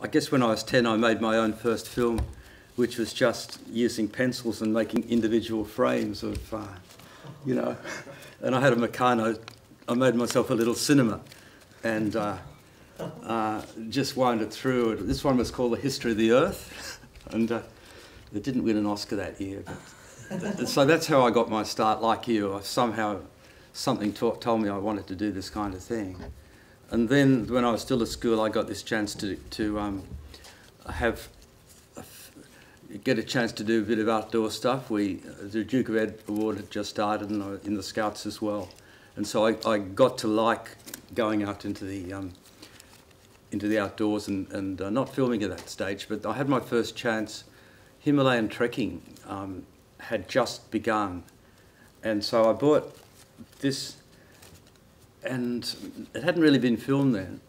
I guess when I was 10, I made my own first film, which was just using pencils and making individual frames of, you know, and I had a Meccano. I made myself a little cinema and just wound it through. This one was called The History of the Earth, and it didn't win an Oscar that year. But, so that's how I got my start, like you. I somehow, something told me I wanted to do this kind of thing. And then when I was still at school, I got this chance to get a chance to do a bit of outdoor stuff. The Duke of Ed Award had just started, and I was in the Scouts as well. And so I got to like going out into the outdoors and not filming at that stage. But I had my first chance. Himalayan trekking had just begun, and so I bought this. And it hadn't really been filmed then.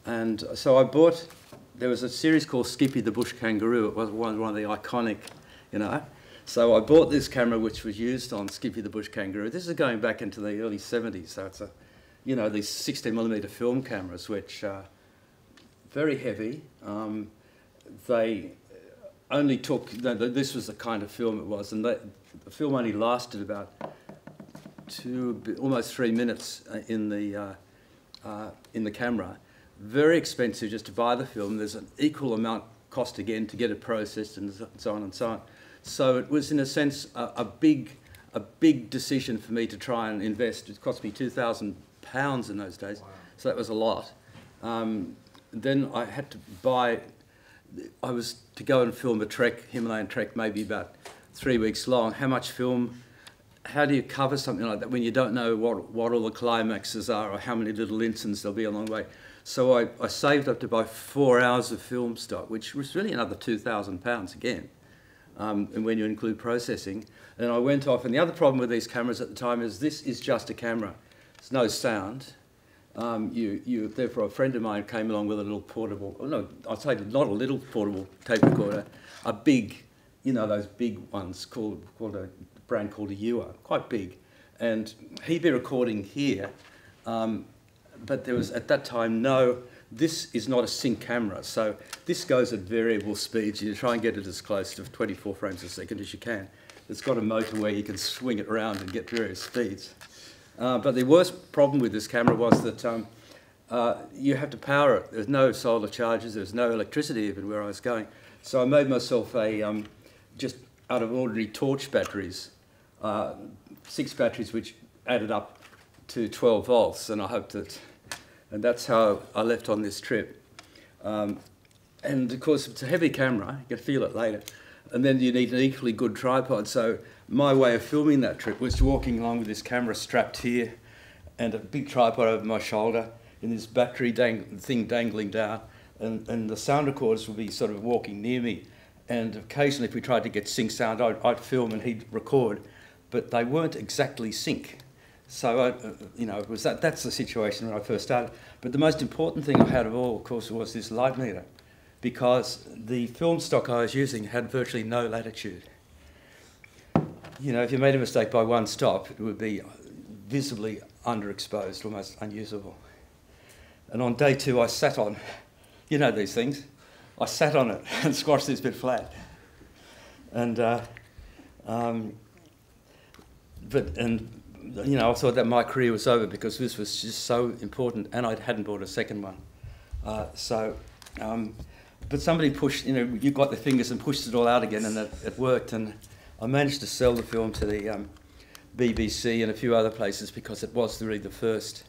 And so I bought, there was a series called Skippy the Bush Kangaroo. It was one of the iconic, you know. So I bought this camera which was used on Skippy the Bush Kangaroo. This is going back into the early 70s. So it's you know, these 16mm film cameras which are very heavy. They only took, this was the kind of film it was, and the film only lasted about almost 3 minutes in the camera. Very expensive just to buy the film. There's an equal amount cost again to get it processed and so on and so on. So it was in a sense a big decision for me to try and invest. It cost me £2,000 in those days. Wow. So that was a lot. Then I had to buy. I was to go and film a trek, Himalayan trek, maybe about 3 weeks long. How much film? How do you cover something like that when you don't know what all the climaxes are or how many little incidents there'll be along the way? So I saved up to buy 4 hours of film stock, which was really another £2,000 again, and when you include processing. And I went off, and the other problem with these cameras at the time is this is just a camera. There's no sound. Therefore, a friend of mine came along with a little portable, no, I'd say not a little portable tape recorder, a big, you know, those big ones called a brand called a Ewer, quite big, and he'd be recording here, but there was at that time this is not a sync camera, so this goes at variable speeds. You try and get it as close to 24 frames a second as you can. It's got a motor where you can swing it around and get various speeds. But the worst problem with this camera was that you have to power it. There's no solar charges, there's no electricity even where I was going. So I made myself just out of ordinary torch batteries, 6 batteries which added up to 12 volts, and I hoped that, and that's how I left on this trip. And of course it's a heavy camera, you can feel it later, and then you need an equally good tripod. So my way of filming that trip was walking along with this camera strapped here and a big tripod over my shoulder and this battery thing dangling down, and the sound recorders would be sort of walking near me. And occasionally, if we tried to get sync sound, I'd film and he'd record, but they weren't exactly sync. So, you know, that's the situation when I first started. But the most important thing I had of all, of course, was this light meter, because the film stock I was using had virtually no latitude. You know, if you made a mistake by one stop, it would be visibly underexposed, almost unusable. And on day 2, I sat on, you know these things, I sat on it and squashed this bit flat. And, you know, I thought that my career was over because this was just so important, and I hadn't bought a second one. But somebody pushed, you know, you got the fingers and pushed it all out again, and it worked. And I managed to sell the film to the BBC and a few other places because it was really the first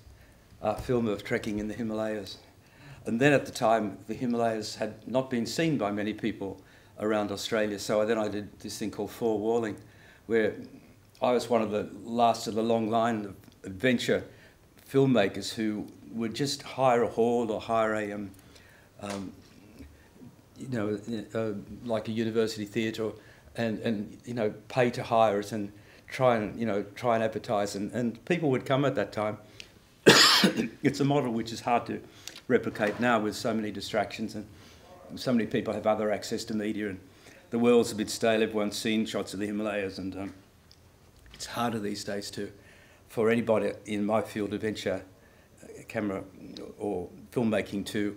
film of trekking in the Himalayas. And then at the time, the Himalayas had not been seen by many people around Australia. So then I did this thing called four-walling, where I was one of the last of the long line of adventure filmmakers who would just hire a hall or hire a, you know, like a university theatre, and you know, pay to hire it and try and advertise, and people would come at that time. It's a model which is hard to replicate now with so many distractions, and so many people have other access to media, and the world's a bit stale. Everyone's seen shots of the Himalayas, and it's harder these days for anybody in my field of venture, camera or filmmaking, to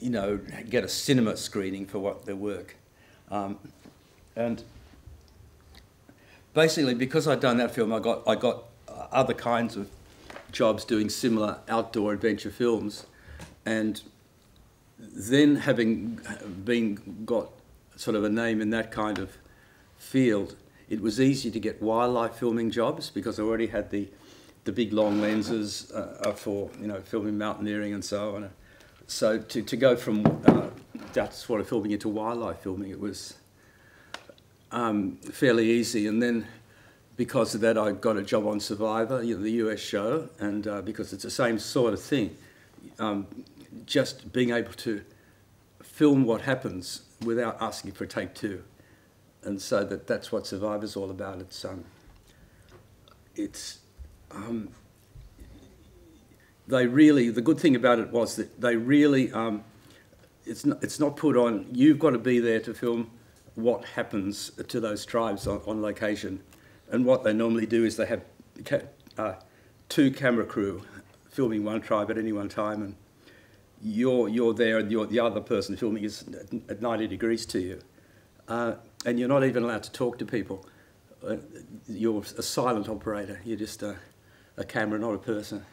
you know, get a cinema screening for their work. And basically, because I'd done that film, I got other kinds of jobs doing similar outdoor adventure films, and then having got sort of a name in that kind of field, it was easy to get wildlife filming jobs because I already had the big long lenses for, you know, filming mountaineering and so on. So to go from that sort of filming into wildlife filming, it was fairly easy. And then because of that, I got a job on Survivor, you know, the US show, and because it's the same sort of thing, just being able to film what happens without asking for a take two. And so that's what Survivor's all about. They really, the good thing about it was that they really, it's not put on, you've got to be there to film what happens to those tribes on location. And what they normally do is they have two camera crew filming one tribe at any one time, and you're there and the other person filming is at 90 degrees to you. And you're not even allowed to talk to people. You're a silent operator. You're just a camera, not a person.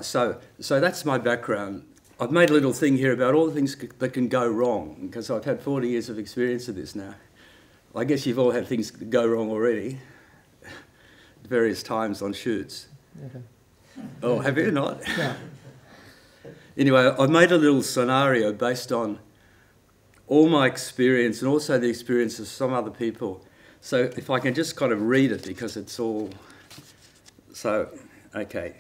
So that's my background. I've made a little thing here about all the things that can go wrong, because I've had 40 years of experience of this now. I guess you've all had things go wrong already, at various times on shoots. Okay. Oh, have you not? Yeah. Anyway, I've made a little scenario based on all my experience and also the experience of some other people. So if I can just kind of read it, because it's all... So, okay.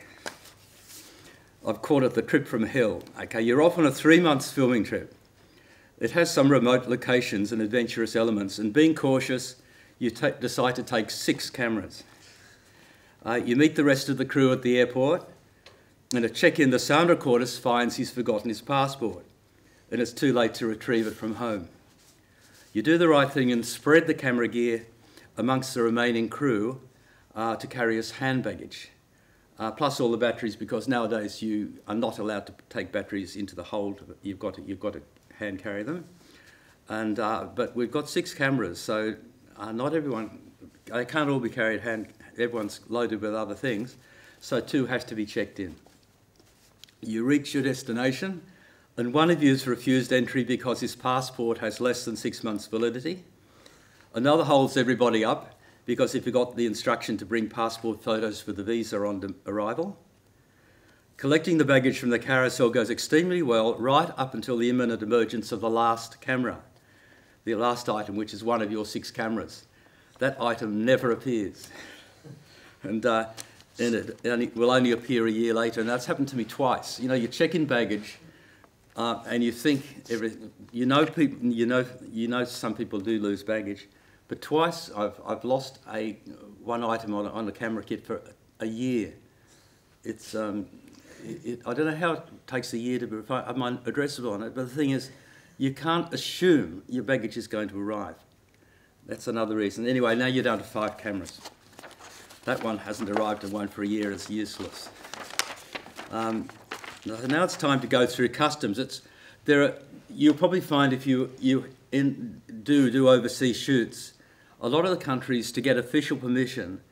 I've called it the trip from hell. Okay, you're off on a 3-month filming trip. It has some remote locations and adventurous elements, and being cautious, you decide to take 6 cameras. You meet the rest of the crew at the airport, and at check-in, the sound recorder finds he's forgotten his passport, and it's too late to retrieve it from home. You do the right thing and spread the camera gear amongst the remaining crew to carry as hand baggage, plus all the batteries, because nowadays you are not allowed to take batteries into the hold. You've got to hand carry them. And but we've got 6 cameras, so not everyone, they can't all be carried hand. Everyone's loaded with other things, so 2 has to be checked in. You reach your destination, and one of you is refused entry because his passport has less than 6 months validity. Another holds everybody up because he forgot the instruction to bring passport photos for the visa on arrival. Collecting the baggage from the carousel goes extremely well right up until the imminent emergence of the last camera, the last item, which is one of your 6 cameras. That item never appears. And it will only appear a year later, and that's happened to me twice. You know, you check in baggage, and you think some people do lose baggage, but twice I've lost one item on a camera kit for a year. It's I don't know how it takes a year to be refined. I'm addressable on it, but the thing is, you can't assume your baggage is going to arrive. That's another reason. Anyway, now you're down to 5 cameras. That one hasn't arrived and one for a year. It's useless. Now it's time to go through customs. You'll probably find if you do overseas shoots, a lot of the countries, to get official permission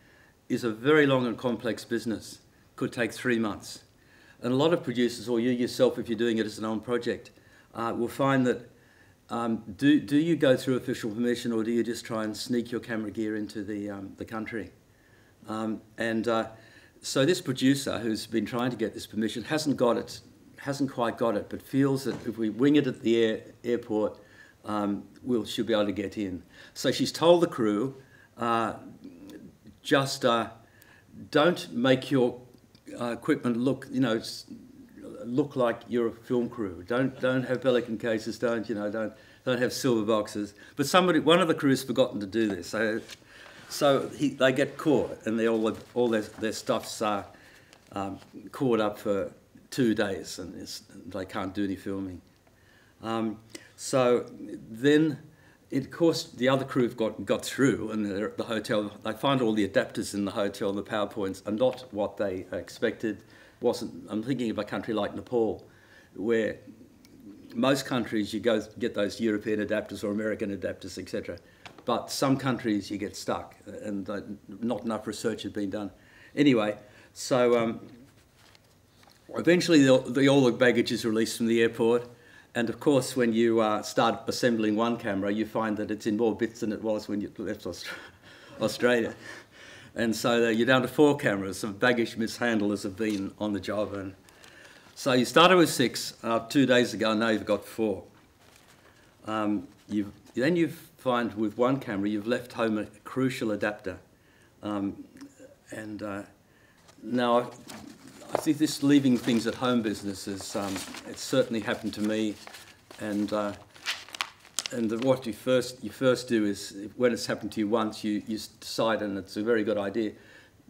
is a very long and complex business. Could take 3 months. And a lot of producers, or you yourself if you're doing it as an own project, will find that do you go through official permission, or do you just try and sneak your camera gear into the country? So this producer who's been trying to get this permission hasn't quite got it, but feels that if we wing it at the airport, she'll be able to get in. So she's told the crew, don't make your equipment look like you're a film crew. Don't have pelican cases. Don't have silver boxes. But one of the crew's forgotten to do this. So they get caught, and all their stuff's caught up for 2 days, and they can't do any filming. So then, of course, the other crew got through, and they're at the hotel. They find all the adapters in the hotel, and the PowerPoints are not what they expected. I'm thinking of a country like Nepal, where most countries you go get those European adapters or American adapters, etc. But some countries you get stuck, and not enough research has been done. Anyway, so eventually all the baggage is released from the airport, and of course when you start assembling one camera, you find that it's in more bits than it was when you left Australia. And so you're down to 4 cameras. Some baggage mishandlers have been on the job. And so you started with 6. 2 days ago, now you've got 4. Then you find with one camera, you've left home a crucial adapter. Now, I think this leaving things at home business is, it's certainly happened to me. And what you first do is, when it's happened to you once, you decide, and it's a very good idea,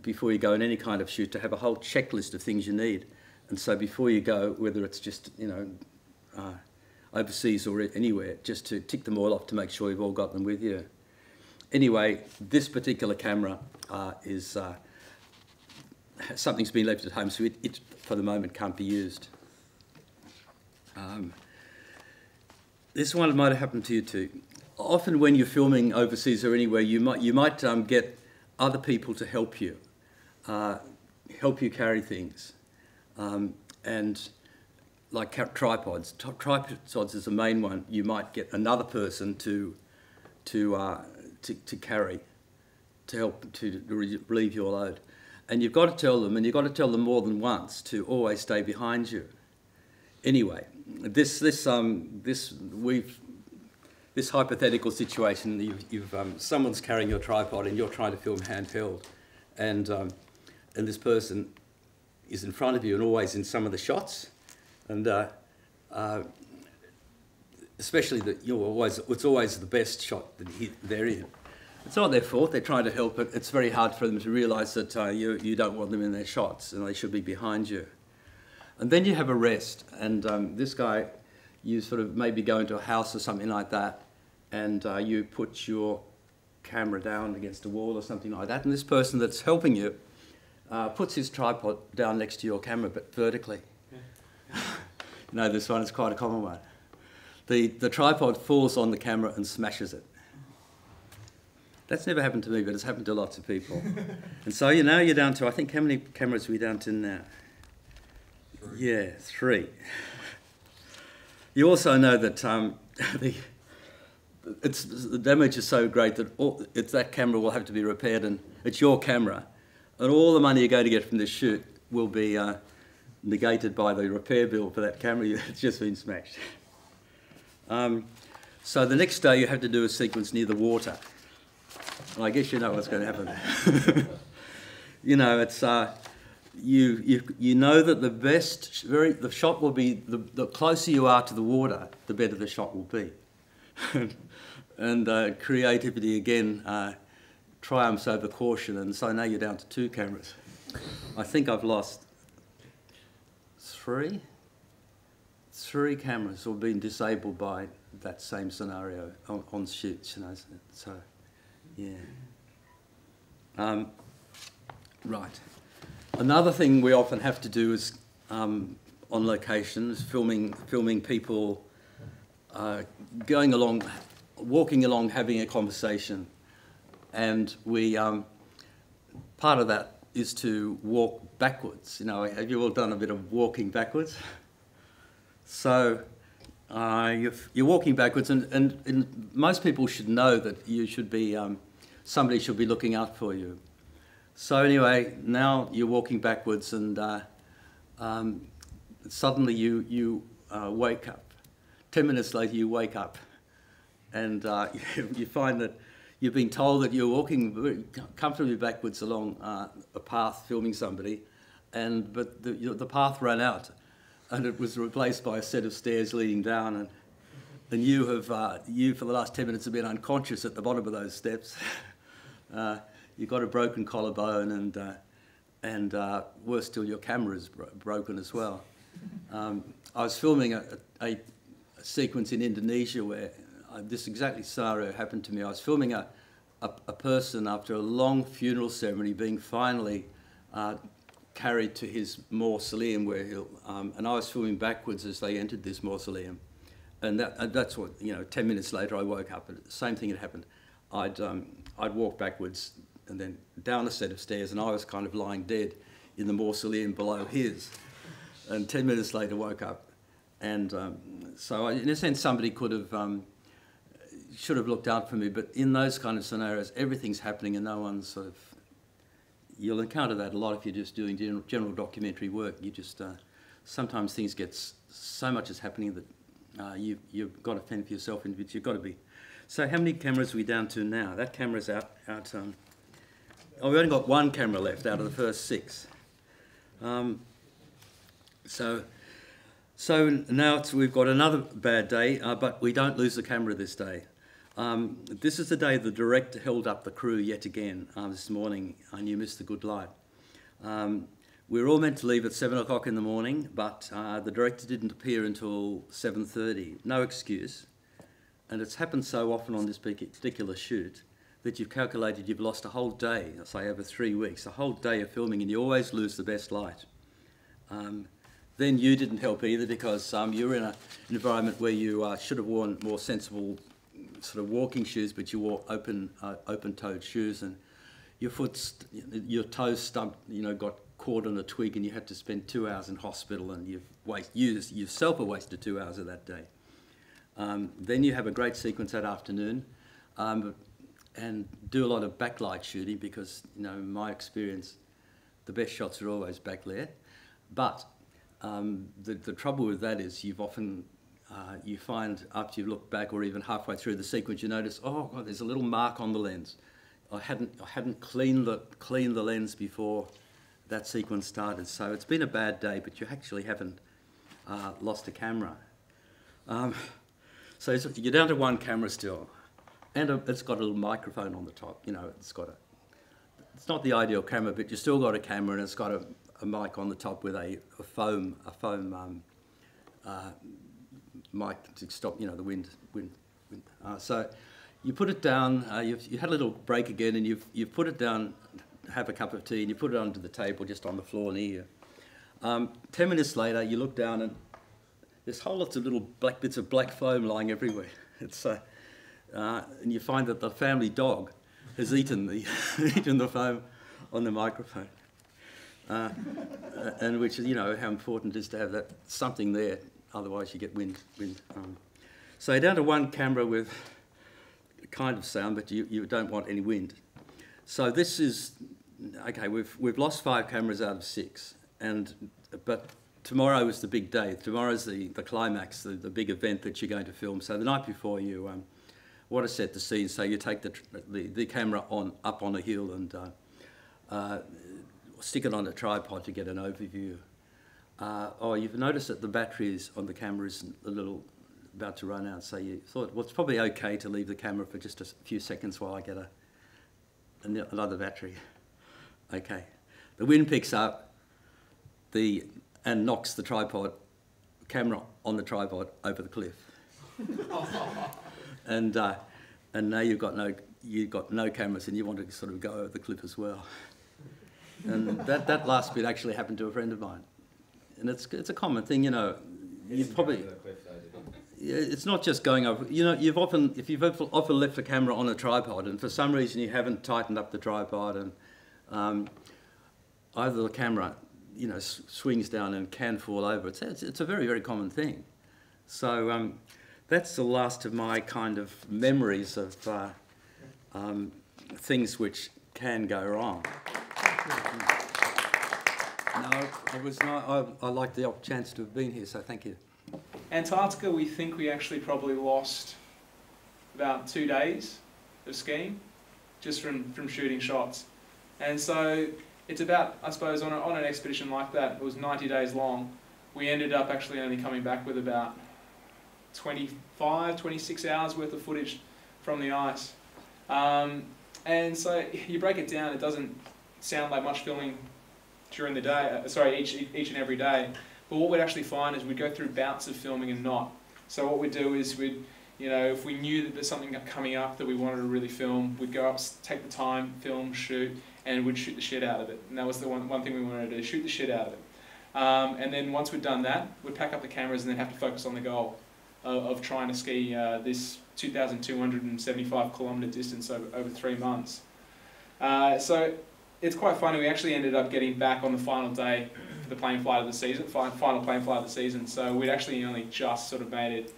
before you go in any kind of shoot, to have a whole checklist of things you need. And so before you go, whether it's just, overseas or anywhere, just to tick them all off to make sure you've all got them with you. Anyway, this particular camera is, something's been left at home, so it for the moment can't be used. This one might have happened to you too. Often when you're filming overseas or anywhere, you might get other people to help you carry things, and like tripods. Tripods is the main one. You might get another person to carry, to help to relieve your load, and you've got to tell them, and you've got to tell them more than once to always stay behind you. Anyway, this hypothetical situation, someone's carrying your tripod and you're trying to film handheld, and this person is in front of you and always in some of the shots, and especially that it's always the best shot that they're in. It's not their fault, they're trying to help, but it's very hard for them to realise that you don't want them in their shots and they should be behind you. And then you have a rest, and this guy, you sort of maybe go into a house or something like that, and you put your camera down against a wall or something like that, and this person that's helping you puts his tripod down next to your camera, but vertically. Yeah. This one is quite a common one. The tripod falls on the camera and smashes it. That's never happened to me, but it's happened to lots of people. And so now you're down to, I think, how many cameras are we down to now? 3. Yeah, 3. You also know that the damage is so great that that camera will have to be repaired, and it's your camera, and all the money you're going to get from this shoot will be negated by the repair bill for that camera. It's just been smashed. So the next day you have to do a sequence near the water. Well, I guess you know what's going to happen. It's you know that the shot will be the closer you are to the water, the better the shot will be. And creativity again triumphs over caution, and so now you're down to 2 cameras. I think I've lost 3 cameras or been disabled by that same scenario on shoots. So yeah. Right. Another thing we often have to do is on location is filming people going along, walking along, having a conversation, and we part of that is to walk backwards. Have you all done a bit of walking backwards? So you're walking backwards, and most people should know that you should be somebody should be looking out for you. So anyway, now you're walking backwards, and suddenly you wake up. 10 minutes later, you wake up, and you find that you've been told that you're walking very comfortably backwards along a path filming somebody, but the path ran out, and it was replaced by a set of stairs leading down, and you for the last 10 minutes have been unconscious at the bottom of those steps. You've got a broken collarbone, and worse still, your camera is broken as well. I was filming a sequence in Indonesia where this exact scenario happened to me. I was filming a person after a long funeral ceremony being finally carried to his mausoleum, and I was filming backwards as they entered this mausoleum. and that's what, 10 minutes later I woke up and the same thing had happened. I'd walk backwards and then down a set of stairs, and I was kind of lying dead in the mausoleum below his. And 10 minutes later woke up. And so in a sense somebody should have looked out for me, but in those kind of scenarios everything's happening and no one's sort of, you'll encounter that a lot if you're just doing general documentary work. You just, sometimes things get, so much is happening that you've got to fend for yourself, and you've got to be. So how many cameras are we down to now? That camera's out oh, we've only got one camera left out of the first 6. So now we've got another bad day, but we don't lose the camera this day. This is the day the director held up the crew yet again. This morning, and you missed the good light. We were all meant to leave at 7 o'clock in the morning, but the director didn't appear until 7:30. No excuse. And it's happened so often on this particular shoot that you've calculated you've lost a whole day, say over 3 weeks, a whole day of filming, and you always lose the best light. Then you didn't help either, because you were in an environment where you should have worn more sensible sort of walking shoes, but you wore open-toed shoes, and your toes stumped, got caught on a twig, and you had to spend 2 hours in hospital, and you yourself have wasted 2 hours of that day. Then you have a great sequence that afternoon, and do a lot of backlight shooting, because in my experience, the best shots are always backlit. But the trouble with that is you've often you find after you look back, or even halfway through the sequence, you notice, oh God, there's a little mark on the lens. I hadn't cleaned the lens before that sequence started. So it's been a bad day, but you actually haven't lost a camera. So you're down to one camera still, and it's got a little microphone on the top. It's not the ideal camera, but you still got a camera, and it's got a mic on the top with a foam mic to stop the wind. So you put it down. You had a little break again, and you've put it down, have a cup of tea, and you put it onto the table just on the floor near you. 10 minutes later, you look down, and there's whole lots of little black bits of black foam lying everywhere. It's and you find that the family dog has eaten the foam on the microphone. And which is, how important it is to have that something there, otherwise you get wind. So down to one camera with kind of sound, but you don't want any wind. So this is, okay, we've lost 5 cameras out of 6, but tomorrow is the big day. Tomorrow's the climax, the big event that you're going to film. So the night before you want to set the scene, so you take the camera up on a hill and stick it on a tripod to get an overview. You've noticed that the batteries on the camera is a little about to run out, so you thought, well, it's probably okay to leave the camera for just a few seconds while I get another battery. Okay, the wind picks up and knocks the camera on the tripod over the cliff. And now you've got no cameras, and you want to sort of go over the cliff as well. And that last bit actually happened to a friend of mine, and it's a common thing, You probably, it's not just going over. You've often left a camera on a tripod, and for some reason you haven't tightened up the tripod, and either the camera, swings down and can fall over. It's a very, very common thing. So that's the last of my kind of memories of things which can go wrong. No, it was not. I like the chance to have been here, so thank you. Antarctica, we think we actually probably lost about 2 days of skiing just from shooting shots. And so it's about, I suppose, on an expedition like that, it was 90 days long. We ended up actually only coming back with about 25, 26 hours worth of footage from the ice. And so you break it down, it doesn't sound like much filming during the day, each and every day. But what we'd actually find is we'd go through bouts of filming and not. So what we'd do is if we knew that there's something coming up that we wanted to really film, we'd go up, take the time, film, shoot, and we'd shoot the shit out of it. And that was the one thing we wanted to do, shoot the shit out of it. And then once we'd done that, we'd pack up the cameras and then have to focus on the goal. of trying to ski this 2,275 kilometre distance over 3 months. So it's quite funny, we actually ended up getting back on the final day for the plane flight of the season, final plane flight of the season, so we'd actually only just sort of made it.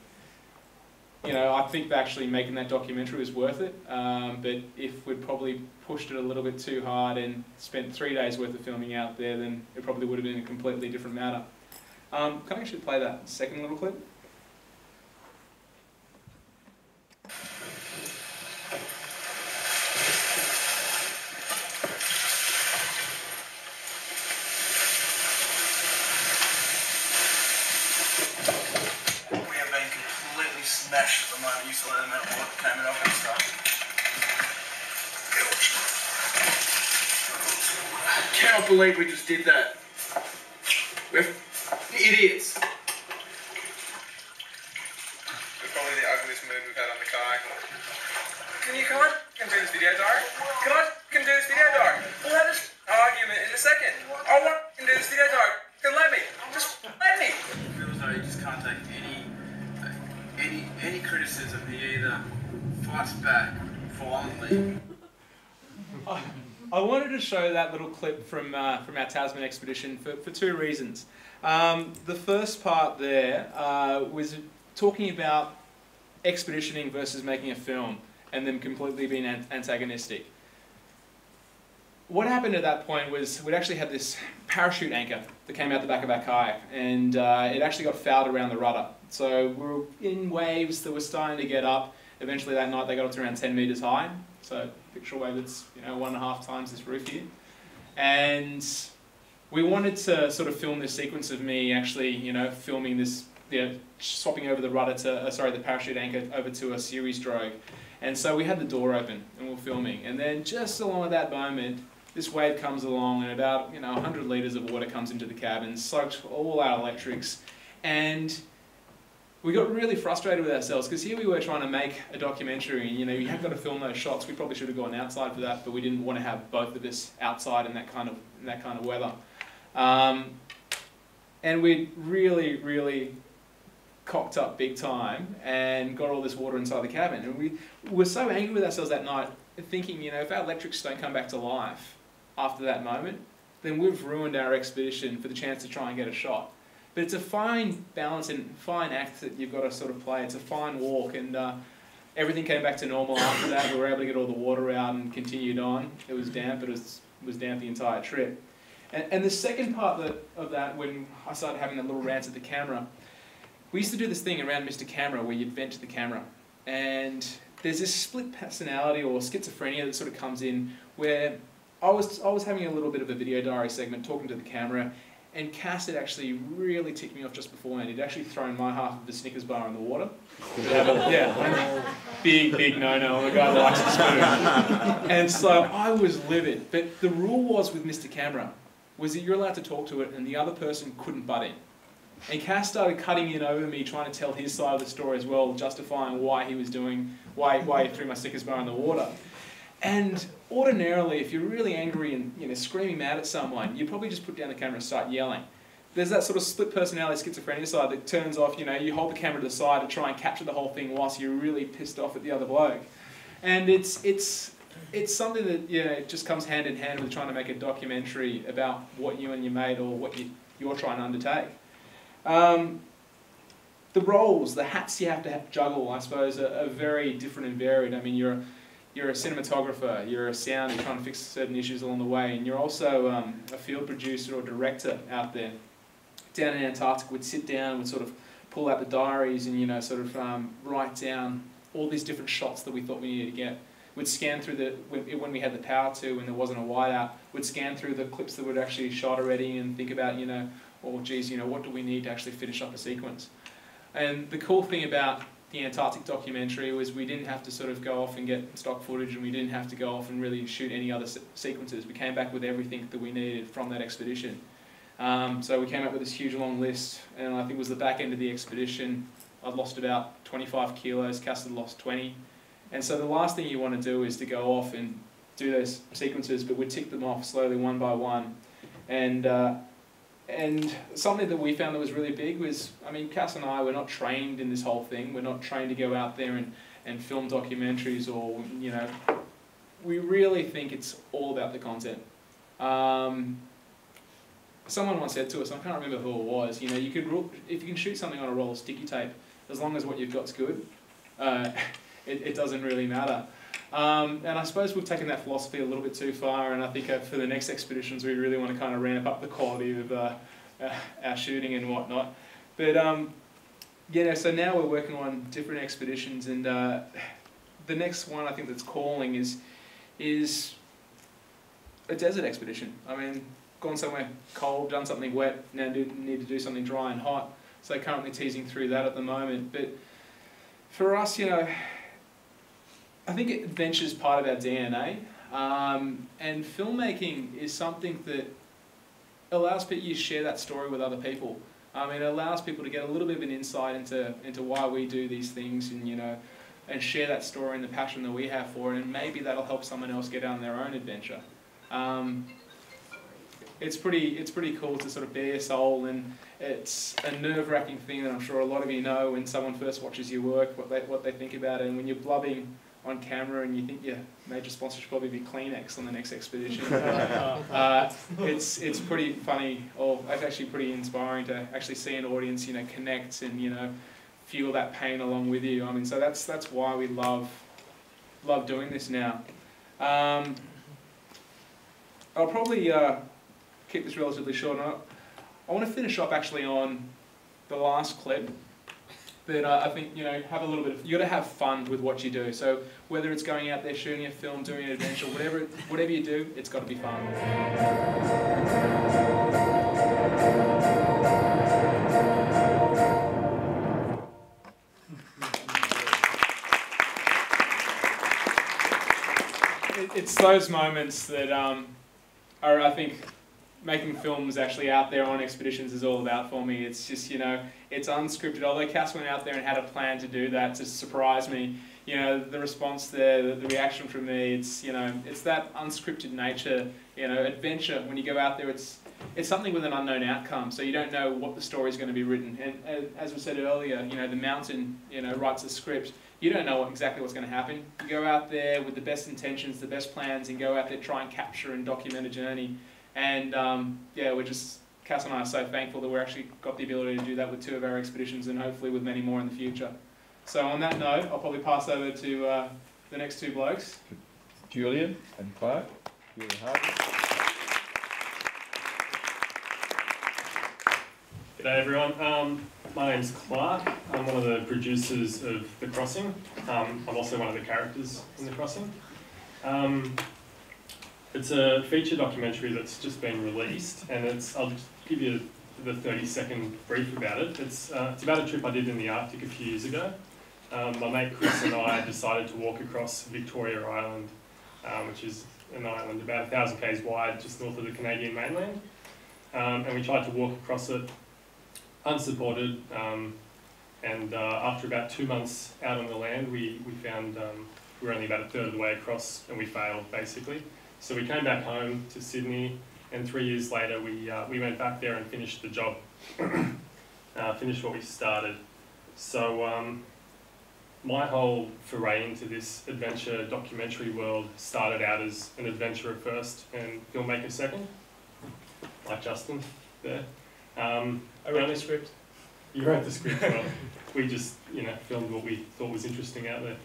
You know, I think actually making that documentary was worth it, but if we'd probably pushed it a little bit too hard and spent 3 days worth of filming out there, then it probably would have been a completely different matter. Can I actually play that second little clip? Smashed at the moment, used to let them out what came off and stuff. I cannot believe we just did that. We're idiots. It's probably the ugliest move we've had on the car. Can you come on? Can do this video, Dari? Can I do this video, Dari? We'll have this argument in a second. I want to do this video, Dari. Then let me. Just let me. It feels like you just can't take any criticism. He either fights back violently. I wanted to show that little clip from our Tasman expedition for 2 reasons. The first part there was talking about expeditioning versus making a film and them completely being antagonistic. What happened at that point was we'd actually had this parachute anchor that came out the back of our kayak, and it actually got fouled around the rudder. So we were in waves that were starting to get up. Eventually that night they got up to around 10 metres high. So picture a wave that's 1.5 times this roof here. And we wanted to sort of film this sequence of me actually, filming this, swapping over the rudder to, the parachute anchor over to a series drogue. And so we had the door open and we were filming. And then just along at that moment, this wave comes along and about 100 litres of water comes into the cabin, soaked all our electrics. And we got really frustrated with ourselves because here we were trying to make a documentary, and you have got to film those shots. We probably should have gone outside for that, but we didn't want to have both of us outside in that kind of weather. And we really cocked up big time and got all this water inside the cabin. And we were so angry with ourselves that night, thinking, if our electrics don't come back to life after that moment, then we've ruined our expedition for the chance to try and get a shot. But it's a fine balance and fine act that you've got to sort of play. It's a fine walk, and everything came back to normal after that. We were able to get all the water out and continued on. It was damp, but it was damp the entire trip. And the second part of that, when I started having that little rant at the camera, we used to do this thing around Mr. Camera where you'd vent to the camera. And there's this split personality or schizophrenia that sort of comes in where I was having a little bit of a video diary segment talking to the camera, and Cass had actually really ticked me off just beforehand. He'd actually thrown my half of the Snickers bar in the water. Big no-no, the guy likes to spoon. And so I was livid. But the rule was with Mr. Camera was that you're allowed to talk to it and the other person couldn't butt in. And Cass started cutting in over me, trying to tell his side of the story as well, justifying why he threw my Snickers bar in the water. And ordinarily, if you're really angry and screaming mad at someone, you probably just put down the camera and start yelling. There's that sort of split personality schizophrenia side that turns off, you hold the camera to the side to try and capture the whole thing whilst you're really pissed off at the other bloke. And it's something that it just comes hand in hand with trying to make a documentary about what you and your mate or what you're trying to undertake. The roles, the hats you have to juggle, I suppose, are very different and varied. I mean, you're a cinematographer, you're a sound, you're trying to fix certain issues along the way, and you're also a field producer or director out there. Down in Antarctica, we'd sit down, we'd sort of pull out the diaries and write down all these different shots that we thought we needed to get. We'd scan through when we had the power to, when there wasn't a whiteout, we'd scan through the clips that we'd actually shot already and think about, what do we need to actually finish up a sequence? And the cool thing about the Antarctic documentary was we didn't have to sort of go off and get stock footage, and we didn't have to go off and really shoot any other sequences. We came back with everything that we needed from that expedition. So we came up with this huge long list, and I think it was the back end of the expedition. I'd lost about 25 kilos, Cass had lost 20. And so the last thing you want to do is to go off and do those sequences, but we'd tick them off slowly one by one. And And something that we found that was really big was, I mean, Cass and I, we're not trained in this whole thing. We're not trained to go out there and film documentaries, or, you know, we really think it's all about the content. Someone once said to us, I can't remember who it was, you know, if you can shoot something on a roll of sticky tape, as long as what you've got's good, it doesn't really matter. And I suppose we've taken that philosophy a little bit too far, and I think for the next expeditions we really want to kind of ramp up the quality of our shooting and whatnot. But yeah, so now we're working on different expeditions, and the next one I think that's calling is a desert expedition. I mean, gone somewhere cold, done something wet, now need to do something dry and hot. So currently teasing through that at the moment. But for us, you know, I think adventure's part of our DNA, and filmmaking is something that allows you to share that story with other people. It allows people to get a little bit of an insight into why we do these things, and, you know, and share that story and the passion that we have for it, and maybe that'll help someone else get on their own adventure. It's pretty cool to sort of bare your soul, and it's a nerve-wracking thing that I'm sure a lot of you know when someone first watches your work, what they think about it, and when you're blubbing on camera and you think your major sponsor should probably be Kleenex on the next expedition. It's pretty funny, or it's actually pretty inspiring to actually see an audience, you know, connect and, you know, feel that pain along with you. I mean, so that's why we love doing this now. I'll probably keep this relatively short. I want to finish up actually on the last clip. But I think, you know, have a little bit of, you got to have fun with what you do. So whether it's going out there shooting a film, doing an adventure, whatever you do, it's got to be fun. It's those moments that are, I think, making films actually out there on expeditions is all about for me. It's just, you know, it's unscripted. Although Cass went out there and had a plan to do that, to surprise me, you know, the response there, the reaction from me, it's, you know, it's that unscripted nature, you know, adventure. When you go out there, it's something with an unknown outcome, so you don't know what the story's going to be written. And as we said earlier, you know, the mountain, you know, writes a script. You don't know exactly what's going to happen. You go out there with the best intentions, the best plans, and go out there, try and capture and document a journey. And yeah, Cass and I are so thankful that we're actually got the ability to do that with 2 of our expeditions, and hopefully with many more in the future. So on that note, I'll probably pass over to the next 2 blokes. Julian and Clark. Julian Harvey. G'day everyone, my name's Clark. I'm one of the producers of The Crossing. I'm also one of the characters in The Crossing. It's a feature documentary that's just been released, and I'll just give you the 30-second brief about it. It's about a trip I did in the Arctic a few years ago. My mate Chris and I decided to walk across Victoria Island, which is an island about 1,000 k's wide, just north of the Canadian mainland. And we tried to walk across it unsupported, and after about 2 months out on the land, we found we were only about a third of the way across, and we failed basically. So we came back home to Sydney, and 3 years later we went back there and finished the job, finished what we started. So my whole foray into this adventure documentary world started out as an adventurer first and filmmaker second, like Justin there. I wrote the script. You wrote the script, well, we just, you know, filmed what we thought was interesting out there.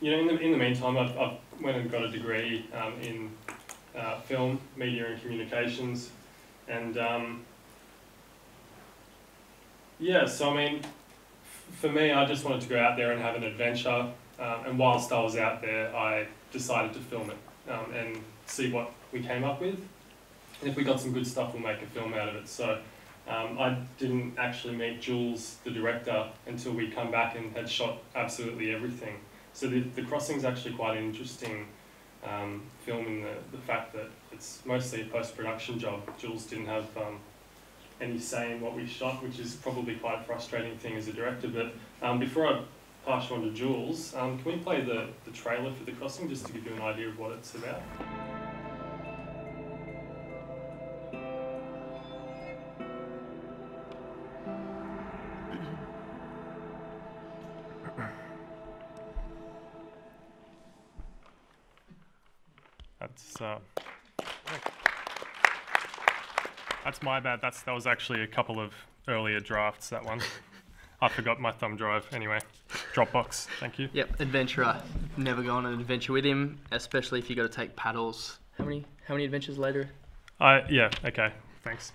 You know, in the meantime, I've went and got a degree in film, media and communications, and yeah, so I mean, for me, I just wanted to go out there and have an adventure, and whilst I was out there, I decided to film it and see what we came up with. And if we got some good stuff, we'll make a film out of it. So I didn't actually meet Jules, the director, until we come back and had shot absolutely everything. So the Crossing's actually quite an interesting film in the fact that it's mostly a post-production job. Jules didn't have any say in what we shot, which is probably quite a frustrating thing as a director. But before I pass you on to Jules, can we play the trailer for The Crossing just to give you an idea of what it's about? That's my bad. That was actually a couple of earlier drafts, that one. I forgot my thumb drive. Anyway, Dropbox, thank you. Yep, adventurer. Never go on an adventure with him, especially if you got to take paddles. How many adventures later? Yeah, okay, thanks.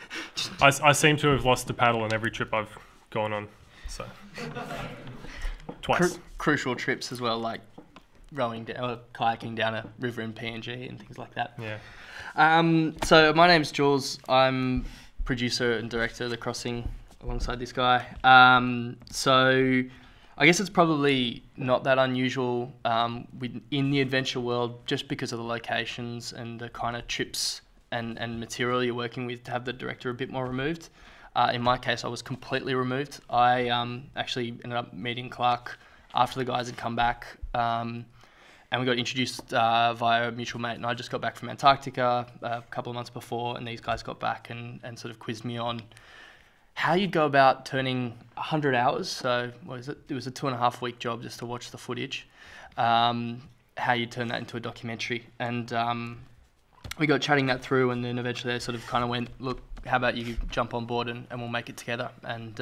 I seem to have lost a paddle on every trip I've gone on, so. Twice. Crucial trips as well, like rowing down, or kayaking down a river in PNG and things like that. Yeah. So my name's Jules. I'm producer and director of The Crossing alongside this guy. So I guess it's probably not that unusual in the adventure world, just because of the locations and the kind of trips and material you're working with, to have the director a bit more removed. In my case, I was completely removed. I actually ended up meeting Clark after the guys had come back, and we got introduced via a mutual mate, and I just got back from Antarctica a couple of months before, and these guys got back and sort of quizzed me on how you go about turning 100 hours, so what is it? It was a 2.5 week job just to watch the footage, how you turn that into a documentary. And we got chatting that through, and then eventually they sort of kind of went, look, how about you jump on board and we'll make it together. And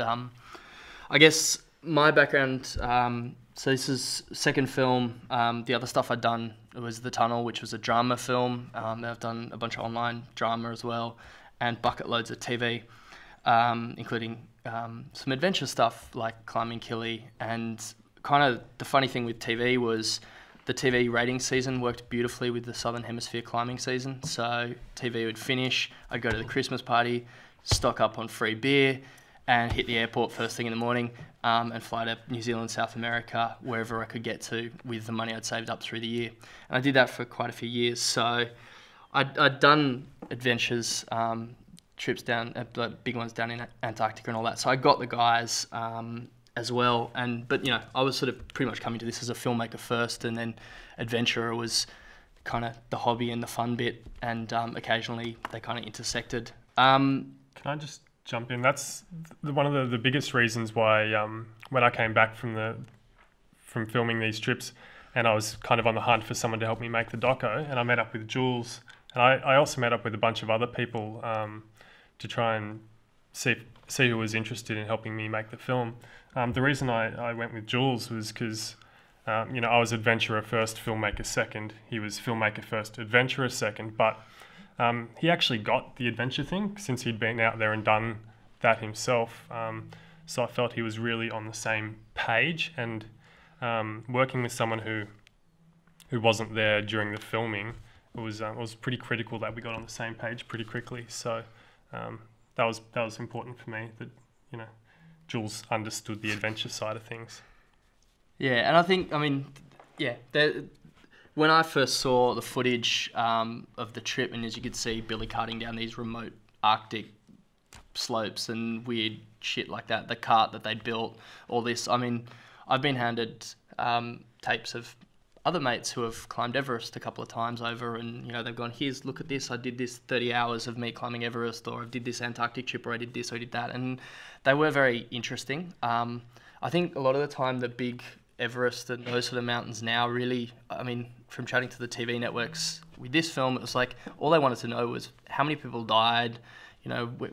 I guess my background, so this is second film. The other stuff I'd done was The Tunnel, which was a drama film. I've done a bunch of online drama as well, and bucket loads of TV. Including some adventure stuff like climbing Kili. And kind of the funny thing with TV was the TV rating season worked beautifully with the Southern Hemisphere climbing season. So TV would finish, I'd go to the Christmas party, stock up on free beer, and hit the airport first thing in the morning, and fly to New Zealand, South America, wherever I could get to with the money I'd saved up through the year. And I did that for quite a few years. So I'd done adventures, trips down, big ones down in Antarctica and all that. So I got the guys as well. But you know, I was sort of pretty much coming to this as a filmmaker first, and then adventurer was kind of the hobby and the fun bit. And occasionally they kind of intersected. Can I just jump in? That's one of the biggest reasons why when I came back from filming these trips, and I was kind of on the hunt for someone to help me make the doco, and I met up with Jules, and I also met up with a bunch of other people to try and see who was interested in helping me make the film. The reason I went with Jules was because, I was adventurer first, filmmaker second. He was filmmaker first, adventurer second, but he actually got the adventure thing since he'd been out there and done that himself. So I felt he was really on the same page, and working with someone who wasn't there during the filming, it was pretty critical that we got on the same page pretty quickly. So that was important for me, that Jules understood the adventure side of things. Yeah, and I think, when I first saw the footage of the trip, and as you could see Billy carting down these remote Arctic slopes and weird shit like that, the cart that they'd built, all this, I've been handed tapes of other mates who have climbed Everest a couple of times over, and they've gone, here's, look at this, I did this 30 hours of me climbing Everest, or I did this Antarctic trip, or I did this, or I did that, and they were very interesting. I think a lot of the time the big Everest and those sort of mountains now really, from chatting to the TV networks with this film, it was like all they wanted to know was how many people died,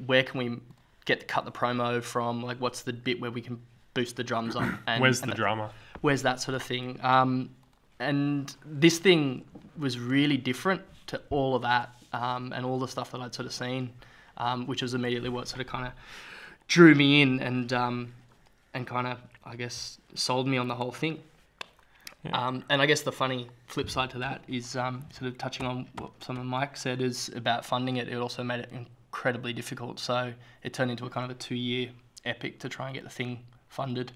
where can we get to cut the promo from, like what's the bit where we can boost the drums up, and where's the drama, where's that sort of thing. And this thing was really different to all of that, and all the stuff that I'd sort of seen, which was immediately what sort of kind of drew me in and kind of, I guess, sold me on the whole thing. Yeah. And I guess the funny flip side to that is sort of touching on what some of Mike said is about funding it. It also made it incredibly difficult. So it turned into a kind of a 2-year epic to try and get the thing funded.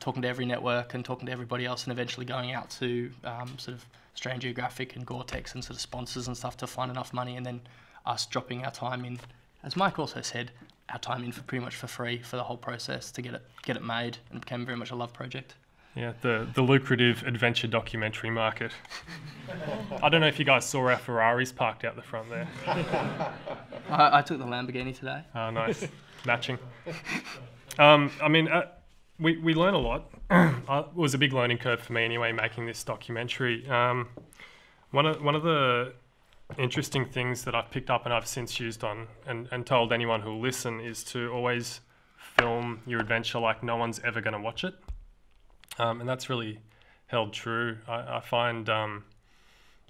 Talking to every network and talking to everybody else, and eventually going out to sort of Australian Geographic and Gore-Tex and sort of sponsors and stuff to find enough money, and then us dropping our time in, as Mike also said, our time in for pretty much for free for the whole process to get it made, and it became very much a love project. Yeah, the lucrative adventure documentary market. I don't know if you guys saw our Ferraris parked out the front there. I took the Lamborghini today. Oh, nice. Matching. We learn a lot. It was a big learning curve for me anyway, making this documentary. One of the interesting things that I've picked up and I've since used on and told anyone who'll listen is to always film your adventure like no one's ever going to watch it. And that's really held true. I find,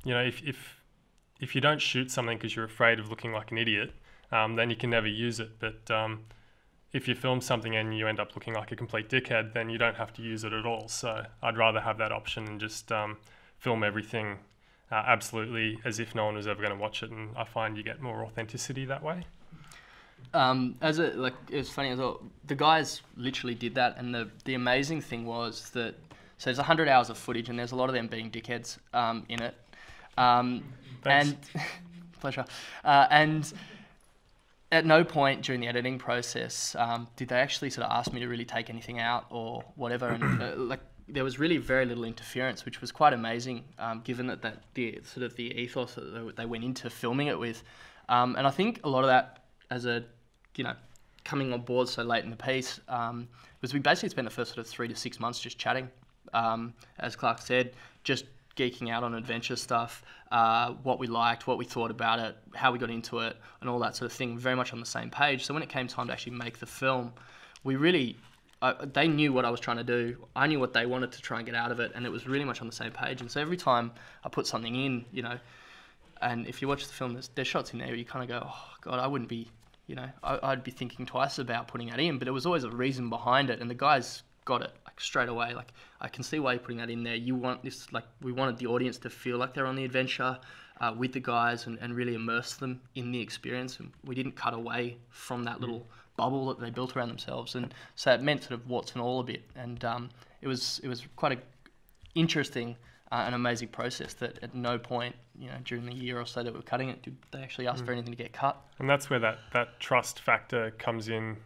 if you don't shoot something because you're afraid of looking like an idiot, then you can never use it. But if you film something and you end up looking like a complete dickhead, then you don't have to use it at all. So I'd rather have that option and just film everything absolutely as if no one was ever going to watch it. And I find you get more authenticity that way. It's funny as well. The guys literally did that, and the amazing thing was that there's 100 hours of footage, and there's a lot of them being dickheads in it. And pleasure. And at no point during the editing process did they actually sort of ask me to really take anything out or whatever. And there was really very little interference, which was quite amazing, given that the ethos that they went into filming it with. And I think a lot of that, as coming on board so late in the piece, was we basically spent the first sort of 3 to 6 months just chatting, as Clark said, just geeking out on adventure stuff, what we liked, what we thought about it, how we got into it, and all that sort of thing, very much on the same page. So when it came time to actually make the film, we really, they knew what I was trying to do, I knew what they wanted to try and get out of it, and it was really much on the same page. And so every time I put something in, and if you watch the film, there's shots in there where you kind of go, oh God, I wouldn't be, I'd be thinking twice about putting that in, but it was always a reason behind it, and the guys got it straight away. I can see why you're putting that in there. You want this, we wanted the audience to feel like they're on the adventure with the guys and really immerse them in the experience. And we didn't cut away from that little bubble that they built around themselves. And so it meant sort of warts and all a bit. And it was quite a interesting and amazing process that at no point, during the year or so that we were cutting it, did they actually ask for anything to get cut. And that's where that trust factor comes in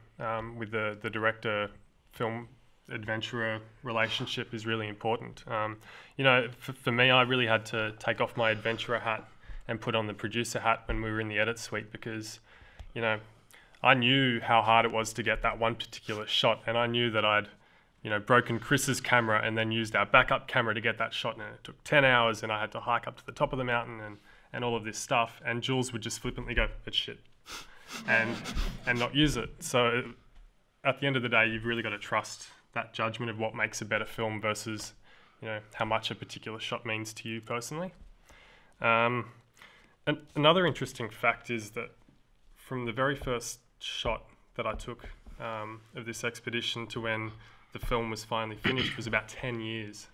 with the director film adventurer relationship is really important. For me, I really had to take off my adventurer hat and put on the producer hat when we were in the edit suite, because I knew how hard it was to get that one particular shot, and I knew that I'd broken Chris's camera and then used our backup camera to get that shot, and it took 10 hours and I had to hike up to the top of the mountain and all of this stuff, and Jules would just flippantly go, it's shit, and not use it. So at the end of the day, you've really got to trust that judgment of what makes a better film versus how much a particular shot means to you personally. And another interesting fact is that from the very first shot that I took of this expedition to when the film was finally finished was about 10 years.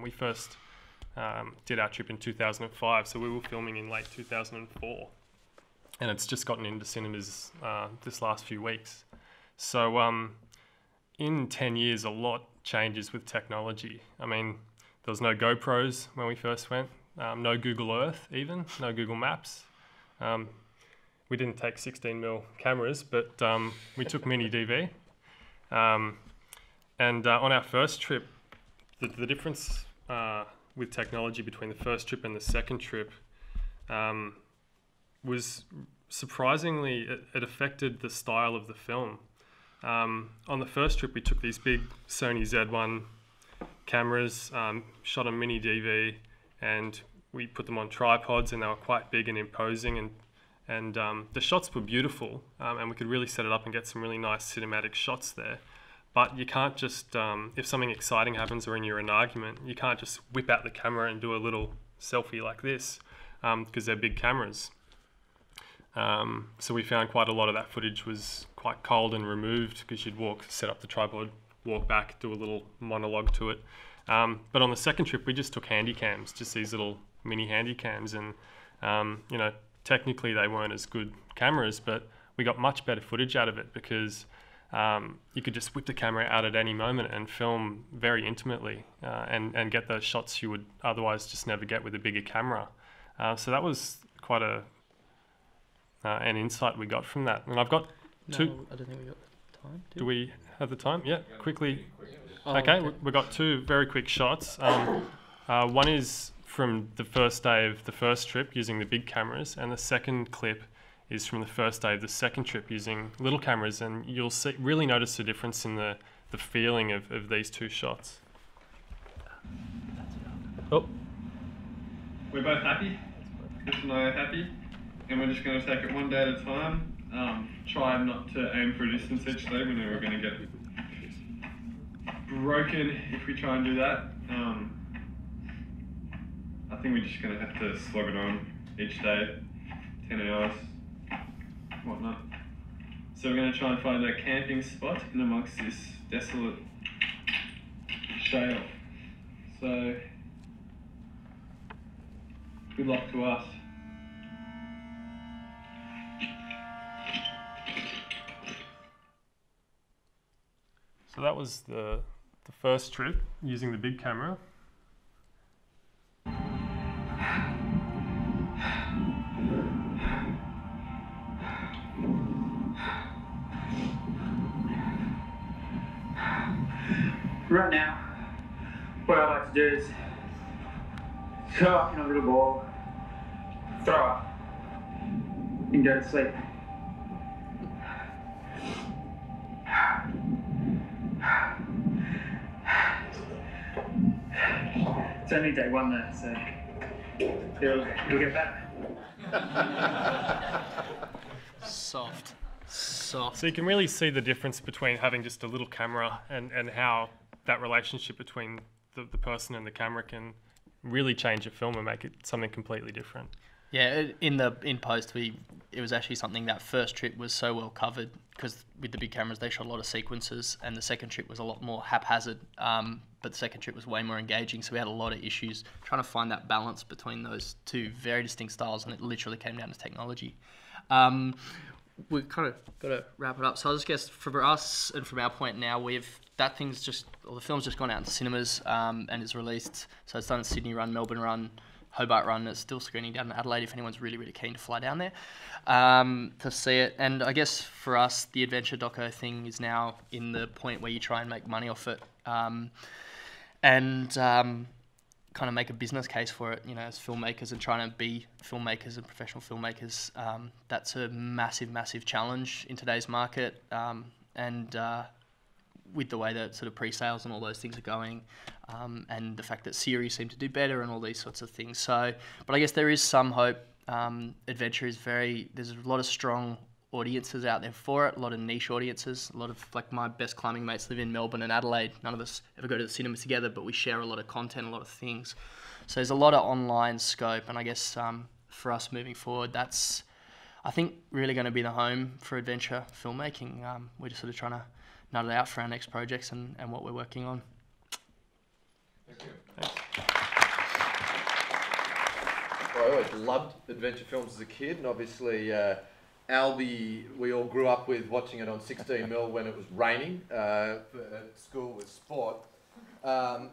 We first did our trip in 2005, so we were filming in late 2004, and it's just gotten into cinemas this last few weeks. So in 10 years, a lot changes with technology. I mean, there was no GoPros when we first went, no Google Earth even, no Google Maps. We didn't take 16mm cameras, but we took mini DV. And on our first trip, the difference with technology between the first trip and the second trip was surprisingly, it affected the style of the film. On the first trip, we took these big Sony Z1 cameras, shot on mini DV, and we put them on tripods, and they were quite big and imposing, and the shots were beautiful, and we could really set it up and get some really nice cinematic shots there. But you can't just, if something exciting happens or you're in an argument, you can't just whip out the camera and do a little selfie like this, because they're big cameras. So we found quite a lot of that footage was quite cold and removed, because you'd set up the tripod, walk back, do a little monologue to it. But on the second trip, we just took handy cams, just these little mini handy cams, and technically they weren't as good cameras, but we got much better footage out of it, because you could just whip the camera out at any moment and film very intimately and get those shots you would otherwise just never get with a bigger camera. So that was quite an insight we got from that. And I've got two. I don't think we got the time. Do we have the time? Yeah, quickly. Oh, okay, we've got two very quick shots. One is from the first day of the first trip using the big cameras, and the second clip is from the first day of the second trip using little cameras, and you'll really notice the difference in the feeling of these two shots. Oh. we're both happy. Chris and I are happy, and we're just going to take it one day at a time. Try not to aim for a distance each day. We know we're going to get broken if we try and do that. I think we're just going to have to slog it on each day, 10 hours, whatnot. So we're going to try and find a camping spot in amongst this desolate shale. So, good luck to us. So that was the first trip using the big camera. Right now, what I like to do is throw up in a little ball, throw up, and go to sleep. It's only day one though, so it'll get better. Soft. So you can really see the difference between having just a little camera and how that relationship between the person and the camera can really change a film and make it something completely different. Yeah, in post, it was actually something that first trip was so well covered because with the big cameras they shot a lot of sequences, and the second trip was a lot more haphazard. But the second trip was way more engaging, so we had a lot of issues trying to find that balance between those two very distinct styles, and it literally came down to technology. We've kind of got to wrap it up. So I just guess for us and from our point now, the film's just gone out into cinemas and it's released. So it's done a Sydney run, Melbourne run, Hobart run. It's still screening down in Adelaide if anyone's really, really keen to fly down there to see it. And I guess for us, the adventure doco thing is now in the point where you try and make money off it and kind of make a business case for it, as filmmakers and trying to be filmmakers and professional filmmakers. That's a massive, massive challenge in today's market. And with the way that sort of pre-sales and all those things are going, and the fact that series seem to do better and all these sorts of things. So, but I guess there is some hope. Adventure is there's a lot of strong audiences out there for it, a lot of niche audiences, a lot of, like, my best climbing mates live in Melbourne and Adelaide. None of us ever go to the cinema together, but we share a lot of content, a lot of things. So there's a lot of online scope, and I guess for us moving forward, that's, I think, really going to be the home for adventure filmmaking. We're just sort of trying to nut it out for our next projects and what we're working on. Thank you. Thanks. Well, I always loved adventure films as a kid, and obviously Albie, we all grew up with watching it on 16mm when it was raining at school with sport.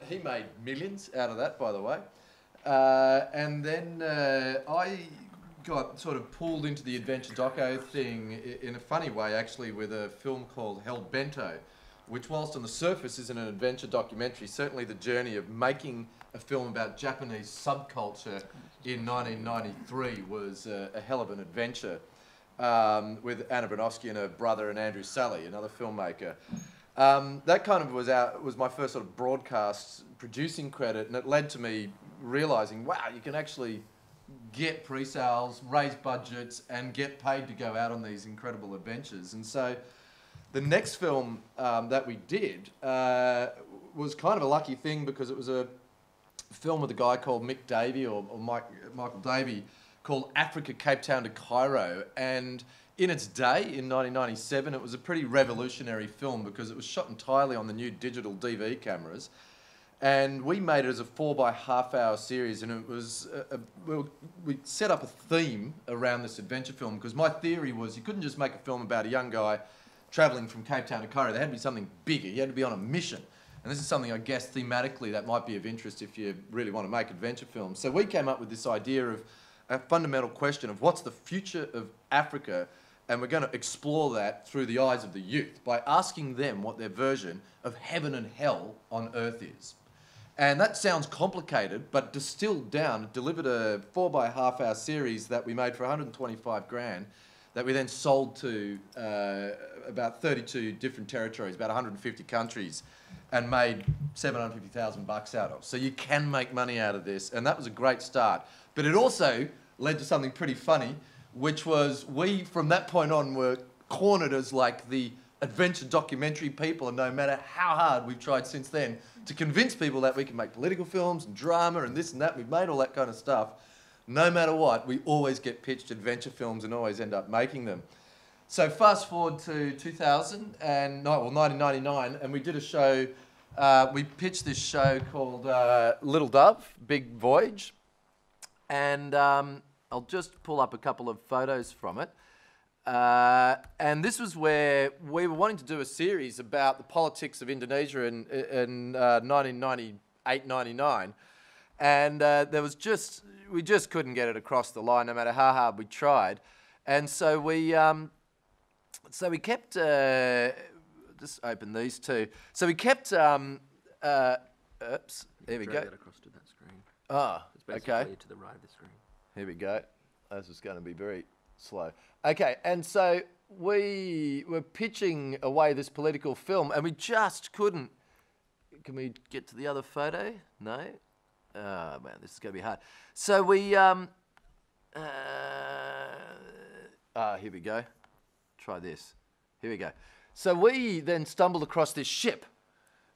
He made millions out of that, by the way. And then I got sort of pulled into the adventure doco thing in a funny way, actually, with a film called Hell Bento, which, whilst on the surface isn't an adventure documentary, certainly the journey of making a film about Japanese subculture in 1993 was a hell of an adventure. With Anna Bronowski and her brother and Andrew Sally, another filmmaker. That kind of was my first sort of broadcast producing credit, and it led to me realising, wow, you can actually get pre-sales, raise budgets, and get paid to go out on these incredible adventures. And so the next film that we did was kind of a lucky thing, because it was a film with a guy called Mick Davey, or Michael Davey, called Africa, Cape Town to Cairo. And in its day, in 1997, it was a pretty revolutionary film because it was shot entirely on the new digital DV cameras. And we made it as a 4x30 hour series, and it was we set up a theme around this adventure film, because my theory was you couldn't just make a film about a young guy travelling from Cape Town to Cairo. There had to be something bigger. You had to be on a mission. And this is something, I guess, thematically that might be of interest if you really want to make adventure films. So we came up with this idea of a fundamental question of what's the future of Africa, and we're going to explore that through the eyes of the youth by asking them what their version of heaven and hell on earth is. And that sounds complicated, but distilled down, delivered a 4x30 hour series that we made for 125 grand, that we then sold to about 32 different territories, about 150 countries, and made $750,000 out of. So you can make money out of this, and that was a great start. But it also led to something pretty funny, which was we, from that point on, were cornered as like the adventure documentary people, and no matter how hard we've tried since then to convince people that we can make political films and drama and this and that, we've made all that kind of stuff, no matter what, we always get pitched adventure films and always end up making them. So fast forward to 1999, and we did a show, we pitched this show called Little Dove, Big Voyage, and I'll just pull up a couple of photos from it. And this was where we were wanting to do a series about the politics of Indonesia in 1998-99, and we just couldn't get it across the line no matter how hard we tried, and so we kept just open these two. So we kept oops, here we go. Drag it across to that screen. Ah, it's basically okay. to the right of the screen. Here we go. This is going to be very slow. Okay, and so we were pitching away this political film, and we just couldn't. Can we get to the other photo? No? Oh, man, this is going to be hard. So we, here we go. Try this. Here we go. So we then stumbled across this ship.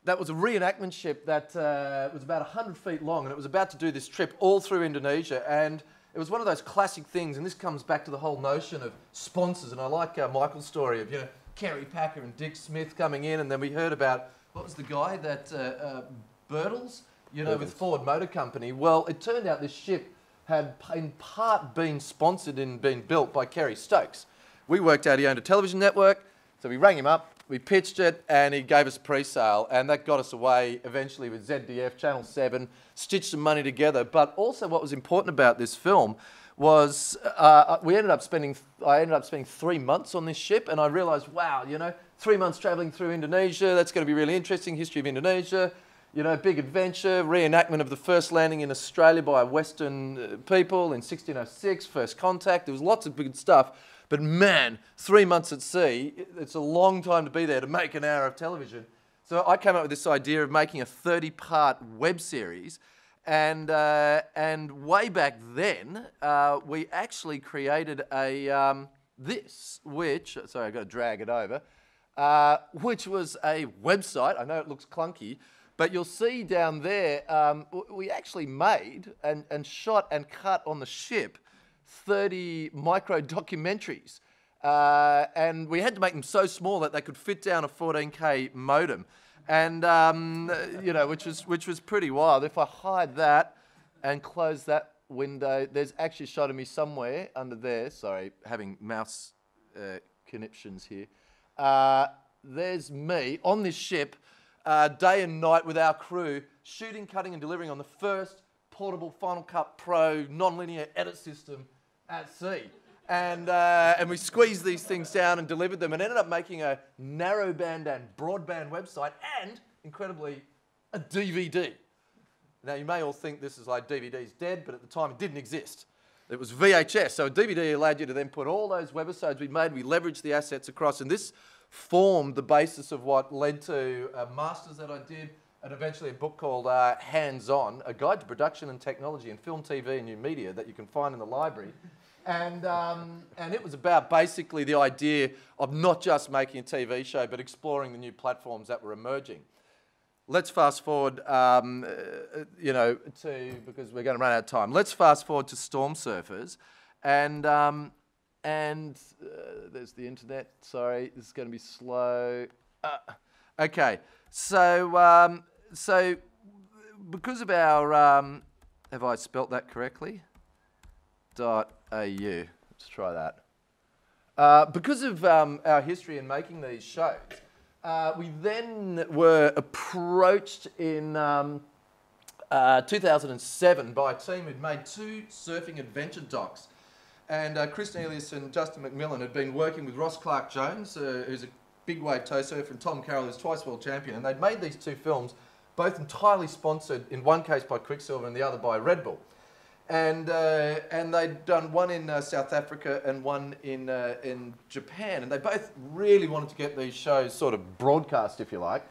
That was a reenactment ship that was about 100 feet long, and it was about to do this trip all through Indonesia, and it was one of those classic things, and this comes back to the whole notion of sponsors, and I like Michael's story of, Kerry Packer and Dick Smith coming in, and then we heard about, what was the guy that, Birtles, with Ford Motor Company. Well, it turned out this ship had in part been sponsored and been built by Kerry Stokes. We worked out he owned a television network, so we rang him up, we pitched it, and he gave us a pre-sale, and that got us away eventually with ZDF, Channel 7, stitched some money together. But also what was important about this film was I ended up spending 3 months on this ship, and I realised, wow, 3 months travelling through Indonesia, that's going to be really interesting, history of Indonesia, big adventure, reenactment of the first landing in Australia by Western people in 1606, first contact, there was lots of good stuff. But man, 3 months at sea, it's a long time to be there to make an hour of television. So I came up with this idea of making a 30-part web series. And way back then, we actually created this, which, sorry, I've got to drag it over, which was a website. I know it looks clunky, but you'll see down there, we actually made and shot and cut on the ship 30 micro documentaries, and we had to make them so small that they could fit down a 14K modem, and which was pretty wild. If I hide that and close that window, there's actually a shot of me somewhere under there. Sorry, having mouse conniptions here. There's me on this ship, day and night with our crew, shooting, cutting, and delivering on the first portable Final Cut Pro non-linear edit system at sea. And we squeezed these things down and delivered them and ended up making a narrowband and broadband website and, incredibly, a DVD. Now, you may all think this is like DVD's dead, but at the time it didn't exist. It was VHS, so a DVD allowed you to then put all those webisodes we made, we leveraged the assets across, and this formed the basis of what led to a master's that I did, and eventually a book called Hands On, A Guide to Production and Technology in Film, TV and New Media that you can find in the library. And it was about basically the idea of not just making a TV show, but exploring the new platforms that were emerging. Let's fast forward, because we're going to run out of time. Let's fast forward to Storm Surfers. And there's the internet. Sorry, this is going to be slow. Okay, so because of our, have I spelt that correctly? .au. Let's try that. Because of our history in making these shows, we then were approached in 2007 by a team who'd made 2 surfing adventure docs. And Chris Neelius and Justin McMillan had been working with Ross Clark-Jones, who's a big wave tow surfer, and Tom Carroll, who's twice world champion. And they'd made these 2 films, both entirely sponsored, in one case by Quicksilver and the other by Red Bull. And they'd done one in South Africa and one in Japan. And they both really wanted to get these shows sort of broadcast, if you like,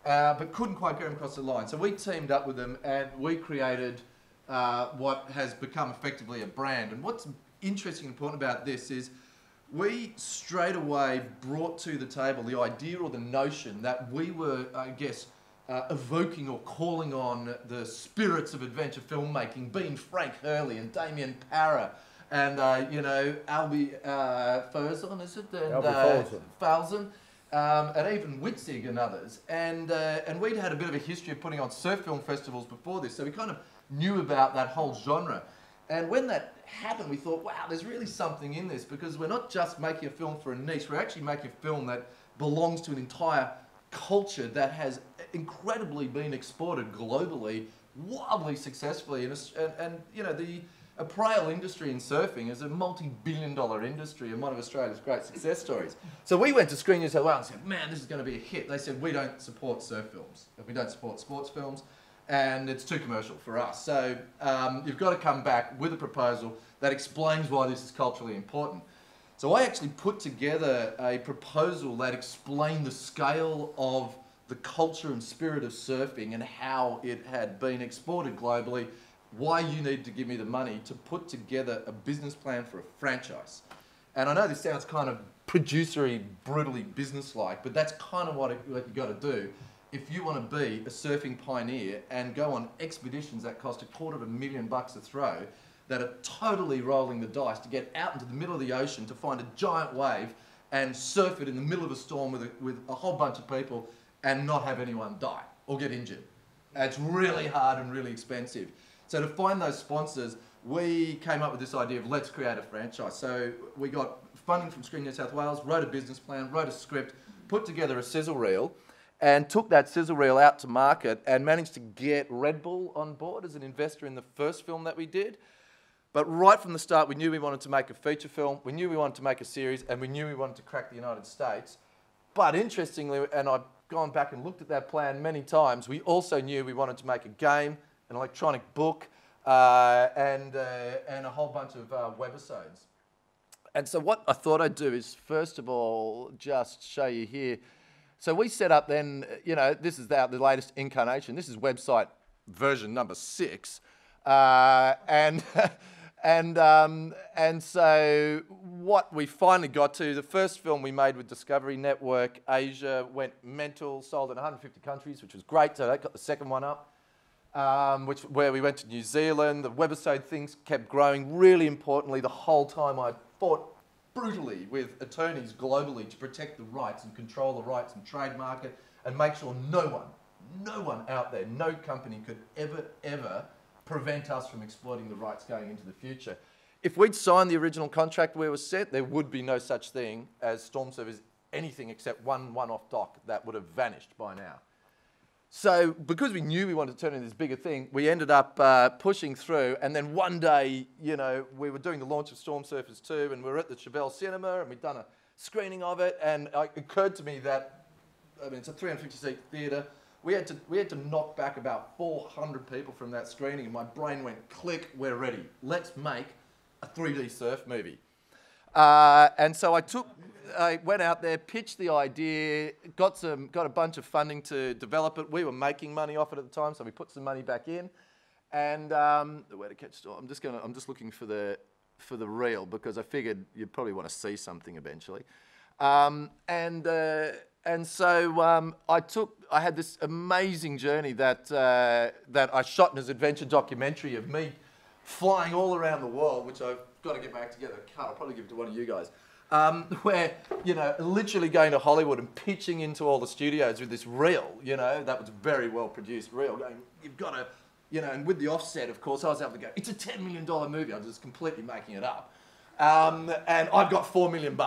but couldn't quite get them across the line. So we teamed up with them and we created what has become effectively a brand. And what's interesting and important about this is we straight away brought to the table the idea or the notion that we were, I guess, evoking or calling on the spirits of adventure filmmaking, being Frank Hurley and Damien Parra and, you know, Albie Furzon, is it? And, Albie Falzon. And even Witzig and others. And we'd had a bit of a history of putting on surf film festivals before this, so we kind of knew about that whole genre. And when that happened, we thought, wow, there's really something in this, because we're not just making a film for a niche, we're actually making a film that belongs to an entire culture that has incredibly been exported globally, wildly successfully. And you know, the apparel industry in surfing is a multi-billion-dollar industry and one of Australia's great success stories. So we went to Screen New South Wales and said, man, this is going to be a hit. They said, we don't support surf films. We don't support sports films. And it's too commercial for us. So you've got to come back with a proposal that explains why this is culturally important. So I actually put together a proposal that explained the scale of the culture and spirit of surfing and how it had been exported globally, why you need to give me the money to put together a business plan for a franchise. And I know this sounds kind of producery, brutally business-like, but that's kind of what you've got to do if you want to be a surfing pioneer and go on expeditions that cost $250,000 a throw, that are totally rolling the dice to get out into the middle of the ocean to find a giant wave and surf it in the middle of a storm with a whole bunch of people and not have anyone die or get injured. It's really hard and really expensive. So to find those sponsors, we came up with this idea of let's create a franchise. So we got funding from Screen New South Wales, wrote a business plan, wrote a script, put together a sizzle reel, and took that sizzle reel out to market and managed to get Red Bull on board as an investor in the first film that we did. But right from the start, we knew we wanted to make a feature film, we knew we wanted to make a series, and we knew we wanted to crack the United States. But interestingly, and I've gone back and looked at that plan many times, we also knew we wanted to make a game, an electronic book, and a whole bunch of webisodes. And so what I thought I'd do is, first of all, just show you here. So we set up then, you know, this is the latest incarnation. This is website version number 6. And so what we finally got to, the first film we made with Discovery Network Asia went mental, sold in 150 countries, which was great. So that got the second one up, where we went to New Zealand. The webisode things kept growing. Really importantly, the whole time I fought brutally with attorneys globally to protect the rights and control the rights and trademark it and make sure no one out there, no company could ever prevent us from exploiting the rights going into the future. If we'd signed the original contract where it was set, there would be no such thing as Storm Surfers, anything except one-off doc that would have vanished by now. So because we knew we wanted to turn into this bigger thing, we ended up pushing through, and then one day, you know, we were doing the launch of Storm Surfers 2, and we were at the Chevelle Cinema, and we'd done a screening of it, and it occurred to me that, I mean, it's a 350-seat theatre. We had to knock back about 400 people from that screening, and my brain went, click, we're ready. Let's make a 3D surf movie. And so I went out there, pitched the idea, got a bunch of funding to develop it. We were making money off it at the time, so we put some money back in. And where to catch Storm? I'm just looking for the reel, because I figured you'd probably want to see something eventually. And so I had this amazing journey that I shot in as adventure documentary of me flying all around the world, which I've got to get back together. I'll probably give it to one of you guys. Where, you know, literally going to Hollywood and pitching into all the studios with this reel, you know, that was a very well produced reel, going, you've got to, you know, and with the offset, of course, I was able to go, it's a $10 million movie, I was just completely making it up. And I've got $4 million,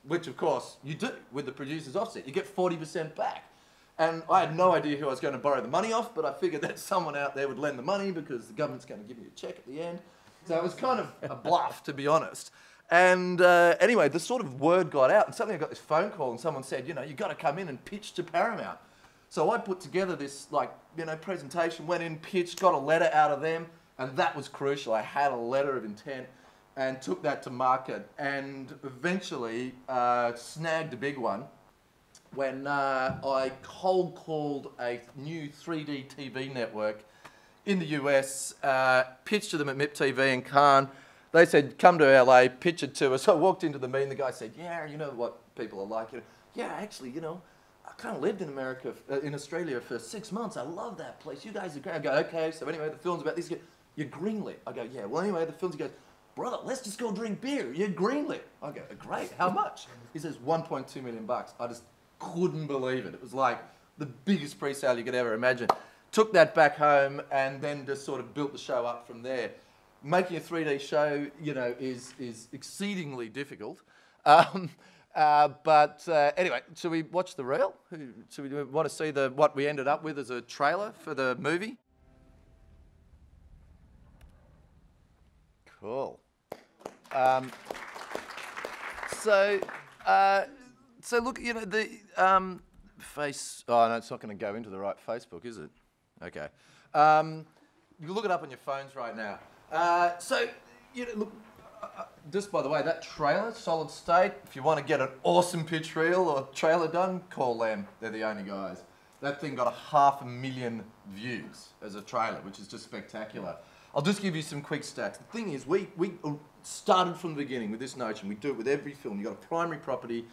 which of course you do with the producer's offset. You get 40% back. And I had no idea who I was going to borrow the money off, but I figured that someone out there would lend the money because the government's going to give me a check at the end. So it was kind of a bluff, to be honest. And anyway, the sort of word got out, and suddenly I got this phone call, and someone said, you know, you've got to come in and pitch to Paramount. So I put together this, like, you know, presentation, went in, pitched, got a letter out of them, and that was crucial. I had a letter of intent and took that to market, and eventually snagged a big one when I cold called a new 3D TV network in the US, pitched to them at MIP TV in Cannes. They said, come to LA, pitch it to us. So I walked into the meeting, the guy said, yeah, you know what people are like. Yeah, actually, you know, I kind of lived in America, in Australia for 6 months. I love that place. You guys are great. I go, okay, so anyway, the film's about this. You're greenlit. I go, yeah, well, anyway, the film's, he goes, brother, let's just go drink beer. You're greenlit. I go, great, how much? He says, 1.2 million bucks. I just couldn't believe it. It was like the biggest pre-sale you could ever imagine. Took that back home and then just sort of built the show up from there. Making a 3D show, you know, is exceedingly difficult. But anyway, should we watch the reel? Should we want to see what we ended up with as a trailer for the movie? Cool. So look, you know, the face. Oh no, it's not going to go into the right Facebook, is it? Okay. You can look it up on your phones right now. So, you know, look, just by the way, that trailer, solid state, if you want to get an awesome pitch reel or trailer done, call them. They're the only guys. That thing got 500,000 views as a trailer, which is just spectacular. I'll just give you some quick stats. The thing is, we started from the beginning with this notion. We do it with every film. You've got a primary property,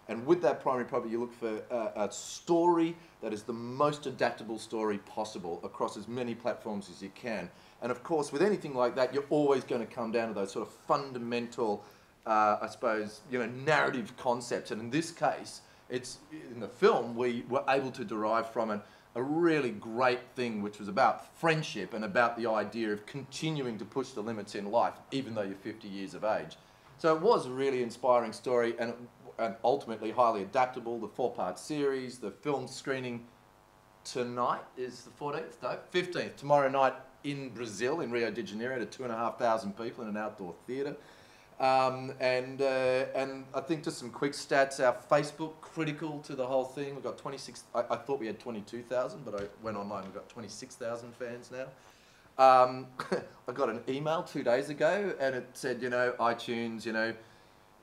and with that primary property, you look for a story that is the most adaptable story possible across as many platforms as you can. And of course, with anything like that, you're always going to come down to those sort of fundamental, I suppose, you know, narrative concepts. And in this case, it's in the film, we were able to derive from it a really great thing, which was about friendship and about the idea of continuing to push the limits in life, even though you're 50 years of age. So it was a really inspiring story and ultimately highly adaptable. The 4-part series, the film screening tonight is the 14th, no, 15th, tomorrow night in Brazil, in Rio de Janeiro, to 2,500 people in an outdoor theatre. And I think just some quick stats, our Facebook, critical to the whole thing. We've got 26, I thought we had 22,000, but I went online, we've got 26,000 fans now. I got an email 2 days ago and it said, you know, iTunes, you know,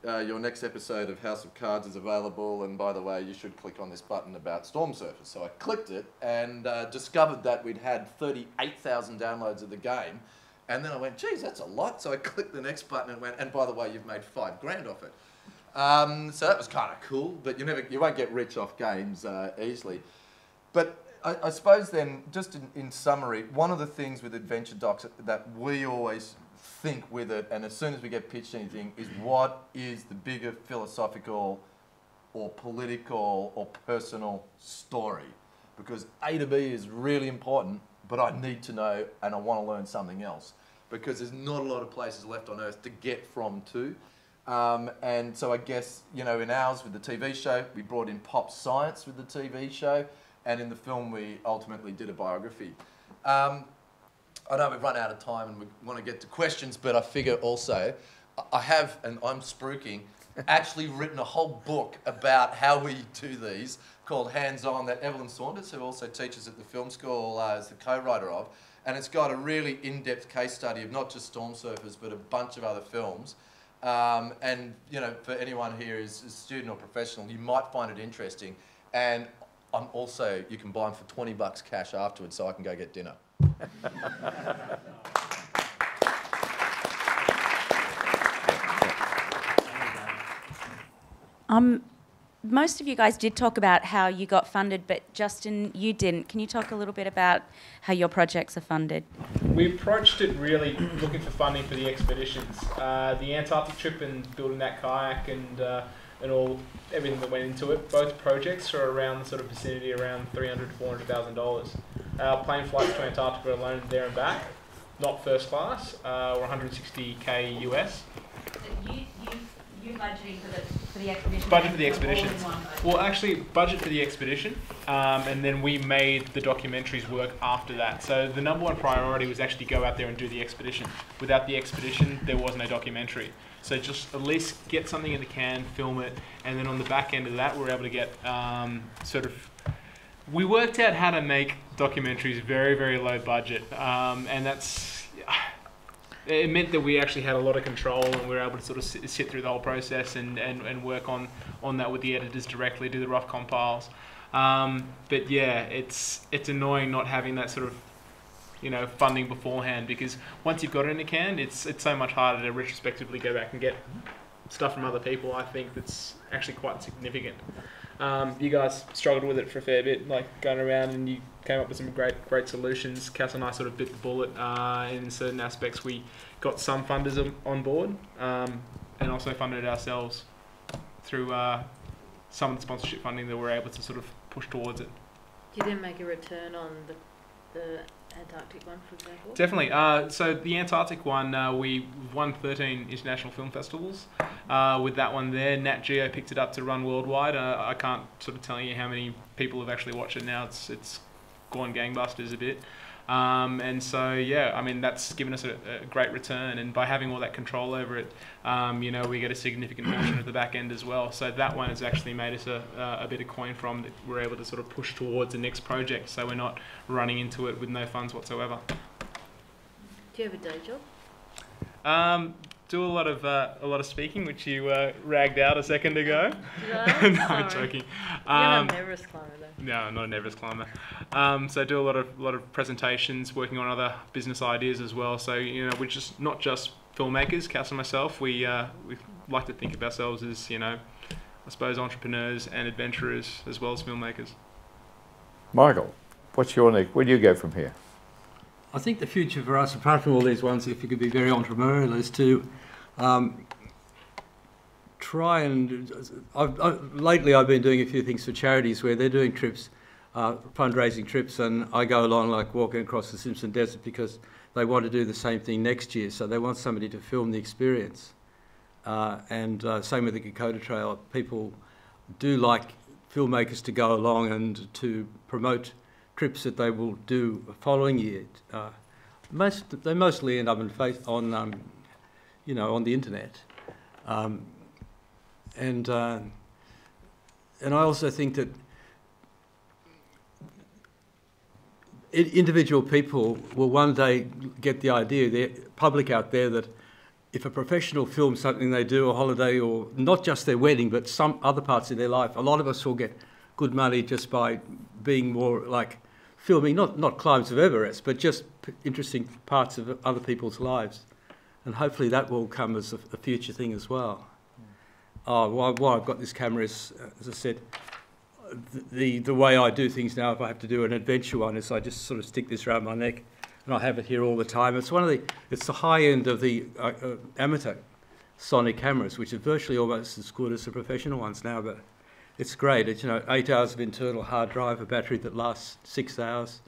your next episode of House of Cards is available, and by the way, you should click on this button about Storm Surfers. So I clicked it and discovered that we'd had 38,000 downloads of the game. And then I went, geez, that's a lot. So I clicked the next button and went, and by the way, you've made $5,000 off it. So that was kind of cool, but you won't get rich off games easily. But I suppose then, just in summary, one of the things with adventure docs that we always think with it, and as soon as we get pitched anything, is what is the bigger philosophical or political or personal story? Because A to B is really important, but I need to know and I want to learn something else, because there's not a lot of places left on earth to get from to. And so I guess, you know, in ours with the TV show, we brought in pop science with the TV show, and in the film we ultimately did a biography. I know we've run out of time and we want to get to questions, but I figure also I have, and I'm spruiking, actually written a whole book about how we do these called Hands On, that Evelyn Saunders, who also teaches at the film school, is the co-writer of. And it's got a really in-depth case study of not just Storm Surfers, but a bunch of other films. And, you know, for anyone here who's a student or professional, you might find it interesting. And I'm also, you can buy them for 20 bucks cash afterwards so I can go get dinner. Most of you guys did talk about how you got funded, but Justin, you didn't. Can you talk a little bit about how your projects are funded? We approached it really looking for funding for the expeditions. The Antarctic trip and building that kayak and everything that went into it. Both projects are around the sort of vicinity around $300,000 to $400,000. Our plane flights to Antarctica alone, there and back, not first class, were $160K US. You budgeting for the expedition? Budget for the expedition. Well, actually, budget for the expedition, and then we made the documentaries work after that. So the number one priority was actually go out there and do the expedition. Without the expedition, there was no documentary. So just at least get something in the can, film it, and then on the back end of that, we were able to get we worked out how to make documentaries very, very low budget, and it meant that we actually had a lot of control, and we were able to sort of sit through the whole process and work on that with the editors directly, do the rough compiles. But yeah, it's annoying not having that sort of funding beforehand, because once you've got it in a can, it's so much harder to retrospectively go back and get stuff from other people. I think that's actually quite significant. You guys struggled with it for a fair bit, like going around, and you came up with some great solutions. Cass and I sort of bit the bullet in certain aspects. We got some funders on board, and also funded it ourselves through some of the sponsorship funding that we're able to sort of push towards it. Do you then make a return on the Antarctic one, for example? Definitely. So the Antarctic one, we won 13 international film festivals. With that one there, Nat Geo picked it up to run worldwide. I can't sort of tell you how many people have actually watched it now. It's gone gangbusters a bit. And so, yeah, I mean, that's given us a great return. And by having all that control over it, we get a significant portion of the back end as well. So that one has actually made us a bit of coin from that we're able to sort of push towards the next project. So we're not running into it with no funds whatsoever. Do you have a day job? Do a lot of speaking, which you ragged out a second ago. Did I? No, I'm joking. You're not an Everest climber though. No, I'm not an Everest climber. So I do a lot of presentations, working on other business ideas as well. So we're just not just filmmakers. Cass and myself, we like to think of ourselves as I suppose entrepreneurs and adventurers as well as filmmakers. Michael, what's your next? Where do you go from here? I think the future for us, apart from all these ones, if you could be very entrepreneurial, is to try and... lately I've been doing a few things for charities where they're doing trips, fundraising trips, and I go along like walking across the Simpson Desert because they want to do the same thing next year, so they want somebody to film the experience. And same with the Kokoda Trail. People do like filmmakers to go along and to promote trips that they will do the following year. They mostly end up on the internet, and I also think that individual people will one day get the idea, the public out there, that if a professional films something they do, a holiday, or not just their wedding, but some other parts of their life, a lot of us will get good money just by being more like filming, not climbs of Everest, but just interesting parts of other people's lives. And hopefully that will come as a future thing as well. Why I've got this camera is, as I said, the way I do things now, if I have to do an adventure one, is I just sort of stick this around my neck, and I have it here all the time. It's the high end of the amateur Sonic cameras, which are virtually almost as good as the professional ones now, but it's great. It's 8 hours of internal hard drive, a battery that lasts 6 hours,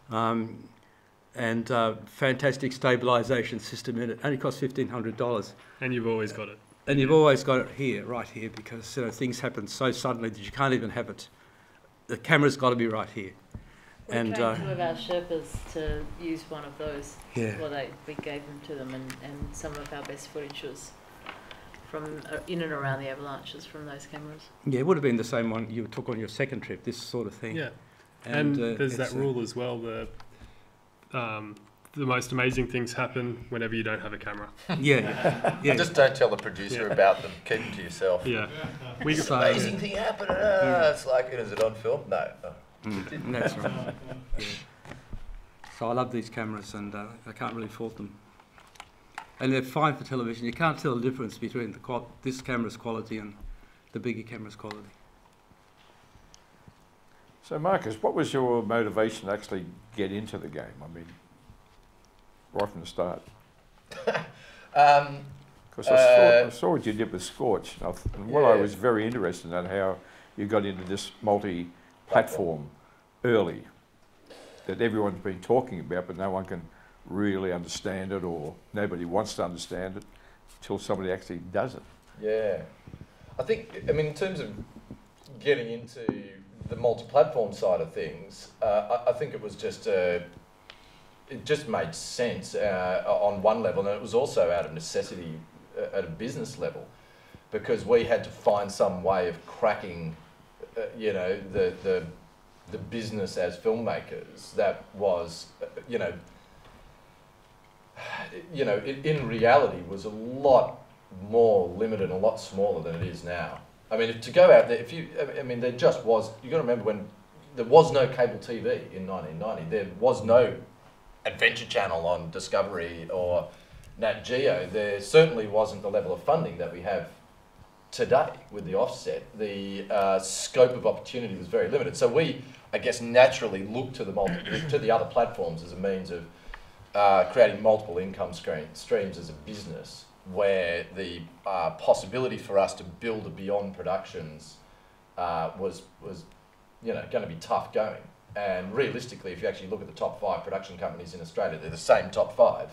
and fantastic stabilisation system in it. Only costs $1,500. And you've always got it. And you've always got it here, right here, because things happen so suddenly that you can't even have it. The camera's got to be right here. We trained two of our Sherpas to use one of those. Yeah. Well, we gave them to them, and some of our best footage was from in and around the avalanches from those cameras. Yeah, it would have been the same one you took on your second trip, this sort of thing. Yeah, and there's that rule as well, the most amazing things happen whenever you don't have a camera. Yeah. Just don't tell the producer about them. Keep them to yourself. Yeah. Amazing thing happened. It's like, is it on film? No. That's right. Yeah. So I love these cameras, and I can't really fault them. And they're fine for television. You can't tell the difference between this camera's quality and the bigger camera's quality. So Marcus, what was your motivation to actually get into the game? I mean, right from the start. Because I saw what you did with Scorch, and I was very interested in how you got into this multi-platform early, that everyone's been talking about, but no one can really understand it, or nobody wants to understand it until somebody actually does it. Yeah. I mean, in terms of getting into the multi-platform side of things, I think it was just it just made sense on one level, and it was also out of necessity at a business level, because we had to find some way of cracking, the business as filmmakers that was, in reality was a lot more limited and a lot smaller than it is now. I mean, to go out there, there just was, you got to remember when there was no cable TV in 1990, there was no Adventure Channel on Discovery or Nat Geo, there certainly wasn't the level of funding that we have today with the offset. The scope of opportunity was very limited. So we, I guess, naturally looked to the other platforms as a means of creating multiple income streams as a business, where the possibility for us to build beyond productions was going to be tough going. And realistically, if you actually look at the top 5 production companies in Australia, they're the same top 5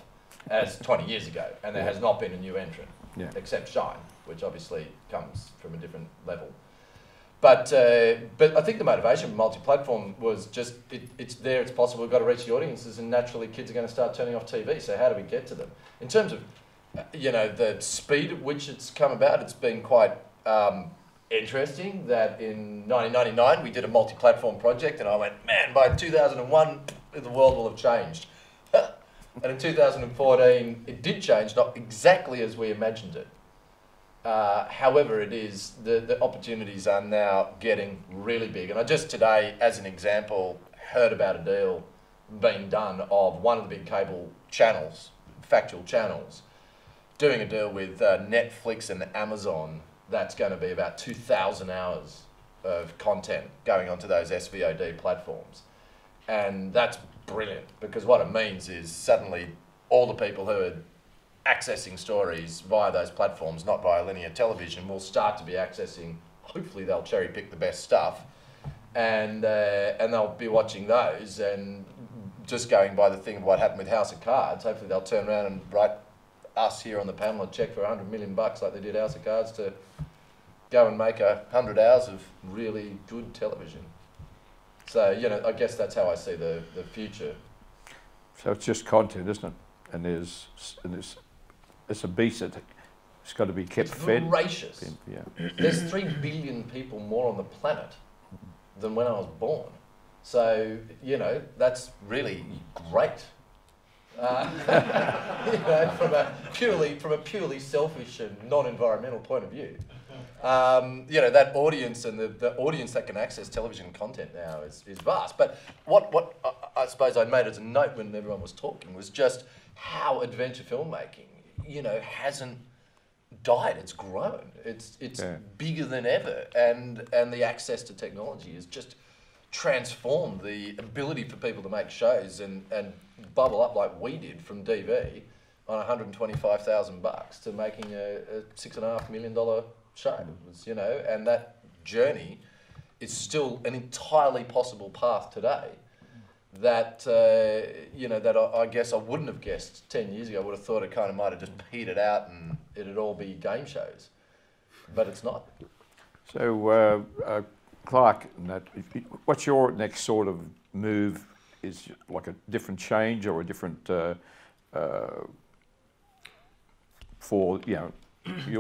as 20 years ago, and there has not been a new entrant, except Shine, which obviously comes from a different level. But I think the motivation for multi-platform was just, it's there, it's possible, we've got to reach the audiences, and naturally kids are going to start turning off TV, so how do we get to them? In terms of, the speed at which it's come about, it's been quite interesting that in 1999 we did a multi-platform project, and I went, man, by 2001 the world will have changed. And in 2014 it did change, not exactly as we imagined it. However, it is, the opportunities are now getting really big. And I just today, as an example, heard about a deal being done of one of the big cable channels, factual channels, doing a deal with Netflix and Amazon. That's going to be about 2,000 hours of content going onto those SVOD platforms. And that's brilliant, because what it means is suddenly all the people who are accessing stories via those platforms, not via linear television, will start to be accessing, hopefully they'll cherry pick the best stuff, and they'll be watching those, and just going by the thing of what happened with House of Cards, hopefully they'll turn around and write us here on the panel a check for $100 million like they did House of Cards to go and make 100 hours of really good television. So, I guess that's how I see the future. So it's just content, isn't it? And it's a beast that it's got to be kept fed. It's voracious. Yeah. There's 3 billion people more on the planet than when I was born. So, that's really great. From a purely selfish and non-environmental point of view. That audience and the audience that can access television content now is vast. But what I suppose I made as a note when everyone was talking was just how adventure filmmaking, hasn't died. It's grown. It's bigger than ever, and the access to technology has just transformed the ability for people to make shows and bubble up like we did from DV on $125,000 to making a $6.5 million show. It was, and that journey is still an entirely possible path today. That that I guess I wouldn't have guessed 10 years ago. I would have thought it kind of might have just petered out and it'd all be game shows, but it's not. So Clark, what's your next sort of move? Is like a different change or a different for you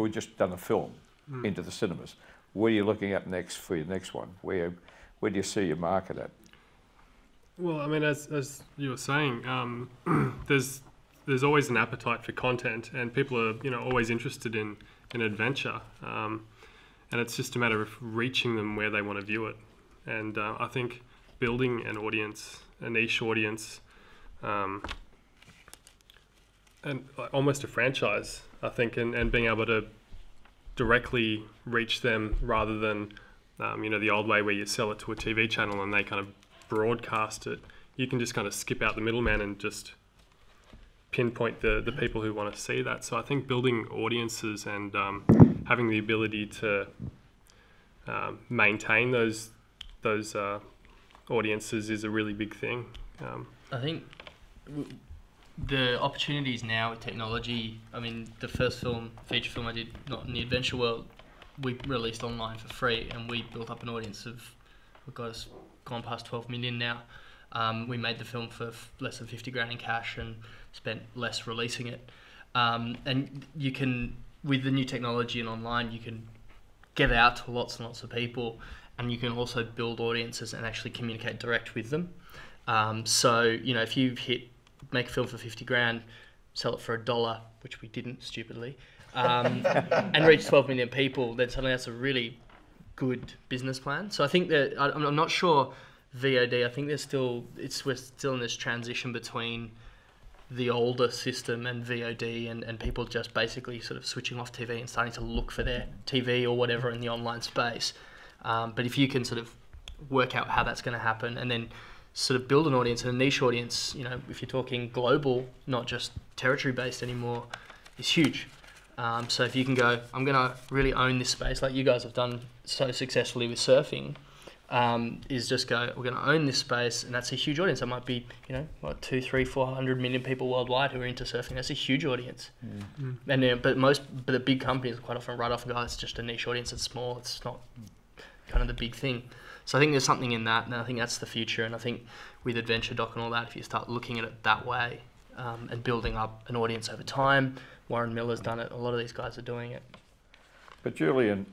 just done a film into the cinemas. Where are you looking at next for your next one? Where do you see your market at? Well, I mean, as you were saying, there's always an appetite for content, and people are always interested in adventure, and it's just a matter of reaching them where they want to view it. And I think building an audience, a niche audience, and almost a franchise, I think, and being able to directly reach them rather than the old way where you sell it to a TV channel and they kind of broadcast it. You can just kind of skip out the middleman and just pinpoint the people who want to see that. So I think building audiences and having the ability to maintain those audiences is a really big thing. I think the opportunities now with technology, I mean, the first feature film I did, not in the adventure world, we released online for free, and we built up an audience of, gone past 12 million now. We made the film for less than 50 grand in cash and spent less releasing it. And you can, with the new technology and online, you can get out to lots and lots of people, and you can also build audiences and actually communicate direct with them. So, if you make a film for 50 grand, sell it for $1, which we didn't, stupidly, and reach 12 million people, then suddenly that's a really good business plan. So I think that I'm not sure VOD, I think we're still in this transition between the older system and VOD, and people just basically sort of switching off TV and starting to look for their TV or whatever in the online space. But if you can sort of work out how that's going to happen and then sort of build an audience and a niche audience, you know, if you're talking global, not just territory based anymore, is huge. So if you can go, I'm going to really own this space like you guys have done so successfully with surfing, is just go, we're going to own this space, and that's a huge audience. That might be, you know, what, 200, 300, 400 million people worldwide who are into surfing. That's a huge audience. And but the big companies quite often write off and go, it's just a niche audience, it's small, it's not kind of the big thing. So I think there's something in that, and I think that's the future. And I think with Adventure Doc and all that, if you start looking at it that way, and building up an audience over time, Warren Miller's done it, a lot of these guys are doing it. But Julian,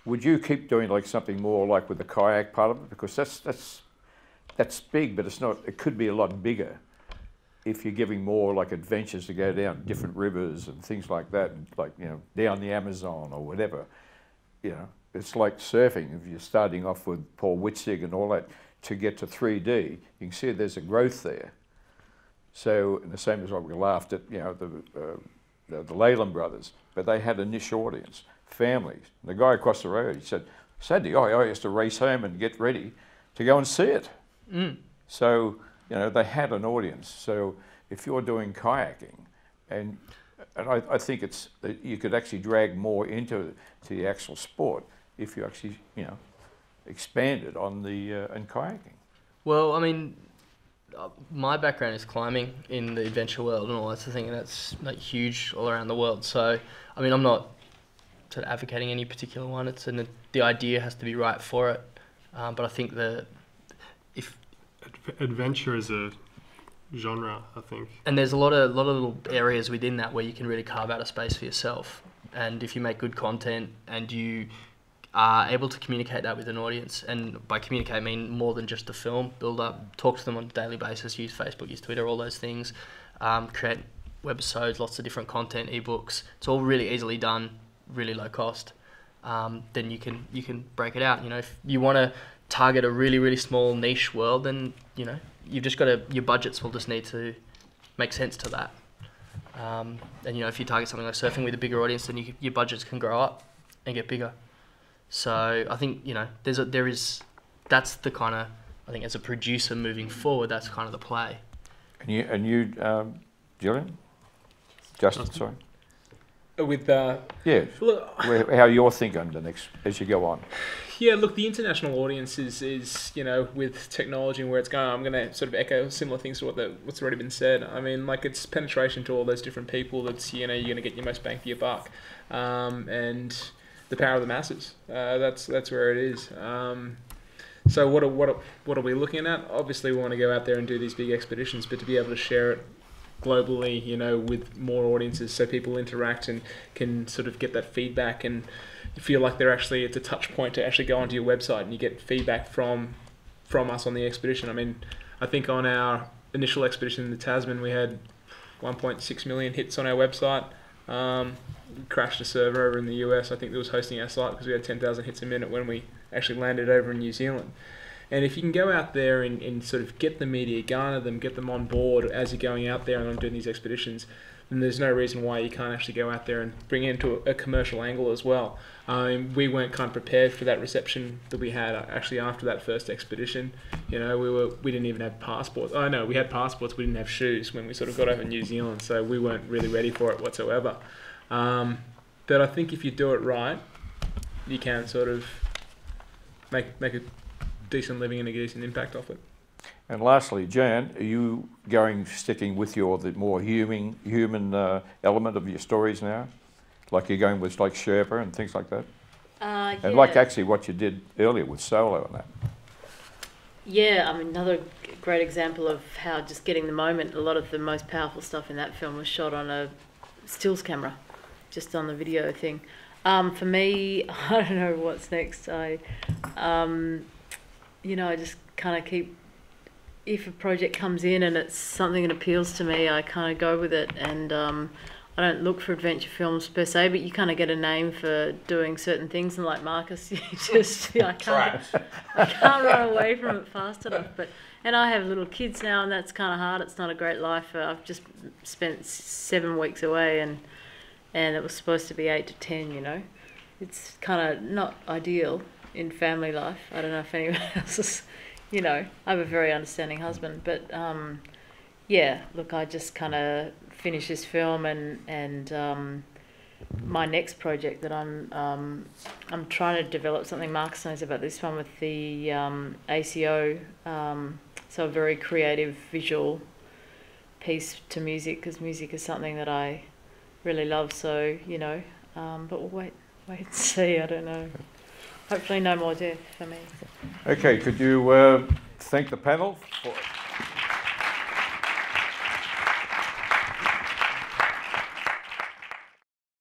would you keep doing like something more like with the kayak part of it? Because that's big, but it's not. It could be a lot bigger if you're giving more like adventures to go down different rivers and things like that, and like, you know, down the Amazon or whatever. You know, it's like surfing. If you're starting off with Paul Witzig and all that to get to 3D, you can see there's a growth there. So, and the same as what we laughed at, you know, the Leyland brothers, but they had a niche audience, families. And the guy across the road, he said, Saturday, I used to race home and get ready to go and see it. So, you know, they had an audience. So if you're doing kayaking, and I think it's, you could actually drag more into the actual sport if you actually, you know, expanded on the in kayaking. Well, I mean, my background is climbing in the adventure world and all that's the thing, and that's like huge all around the world. So, I mean, I'm not sort of advocating any particular one. It's the idea has to be right for it. But I think if adventure is a genre, I think. And there's a lot of little areas within that where you can really carve out a space for yourself. And if you make good content and you are able to communicate that with an audience, and by communicate I mean more than just the film, build up, talk to them on a daily basis, use Facebook, use Twitter, all those things, create webisodes, lots of different content, ebooks. It's all really easily done, really low cost. Then you can break it out. You know, if you want to target a really, really small niche world, then, you know, you've just got to, your budgets will just need to make sense to that. And, you know, if you target something like surfing with a bigger audience, then your budgets can grow up and get bigger. So I think, you know, that's the kind of, I think as a producer moving forward, that's kind of the play. And you, Julian? Justin, sorry. With yeah, look, how you're thinking the next as you go on. Yeah, look, the international audience is you know, with technology and where it's going, I'm going to sort of echo similar things to what's already been said. I mean, like, it's penetration to all those different people that's, you know, you're going to get your most bang for your buck, and the power of the masses. That's where it is. So what are we looking at? Obviously, we want to go out there and do these big expeditions, but to be able to share it globally, you know, with more audiences, so people interact and can sort of get that feedback and feel like it's a touch point to actually go onto your website and you get feedback from us on the expedition. I mean, I think on our initial expedition in the Tasman, we had 1.6 million hits on our website. We crashed a server over in the US, I think, that was hosting our site, because we had 10,000 hits a minute when we actually landed over in New Zealand. And if you can go out there and sort of get the media, garner them, get them on board as you're going out there and on doing these expeditions, then there's no reason why you can't actually go out there and bring it into a commercial angle as well. We weren't kind of prepared for that reception that we had actually after that first expedition. You know, we didn't even have passports. Oh no, we had passports, we didn't have shoes when we sort of got over New Zealand, so we weren't really ready for it whatsoever. But I think if you do it right, you can sort of make a decent living and a decent impact off it. And lastly, Jan, are you sticking with the more human element of your stories now? Like you're going with like Sherpa and things like that? Yeah. And like actually what you did earlier with Solo and that. Yeah, I mean, another great example of how just getting the moment, a lot of the most powerful stuff in that film was shot on a stills camera, just on the video thing. For me, I don't know what's next. You know, I just kind of keep, if a project comes in and it's something that appeals to me, I kind of go with it. And I don't look for adventure films per se, but you kind of get a name for doing certain things, and like Marcus, you just I can't run away from it fast enough. And I have little kids now, and that's kind of hard. It's not a great life. I've just spent 7 weeks away, and it was supposed to be 8 to 10. You know, it's kind of not ideal in family life. I don't know if anyone else is. You know, I have a very understanding husband, but yeah. Look, I just kind of finish this film, and my next project that I'm trying to develop something. Marcus knows about this one with the ACO, so a very creative visual piece to music, because music is something that I really love. So you know, but we'll wait and see. I don't know. Hopefully, no more death for me. Okay, could you thank the panel for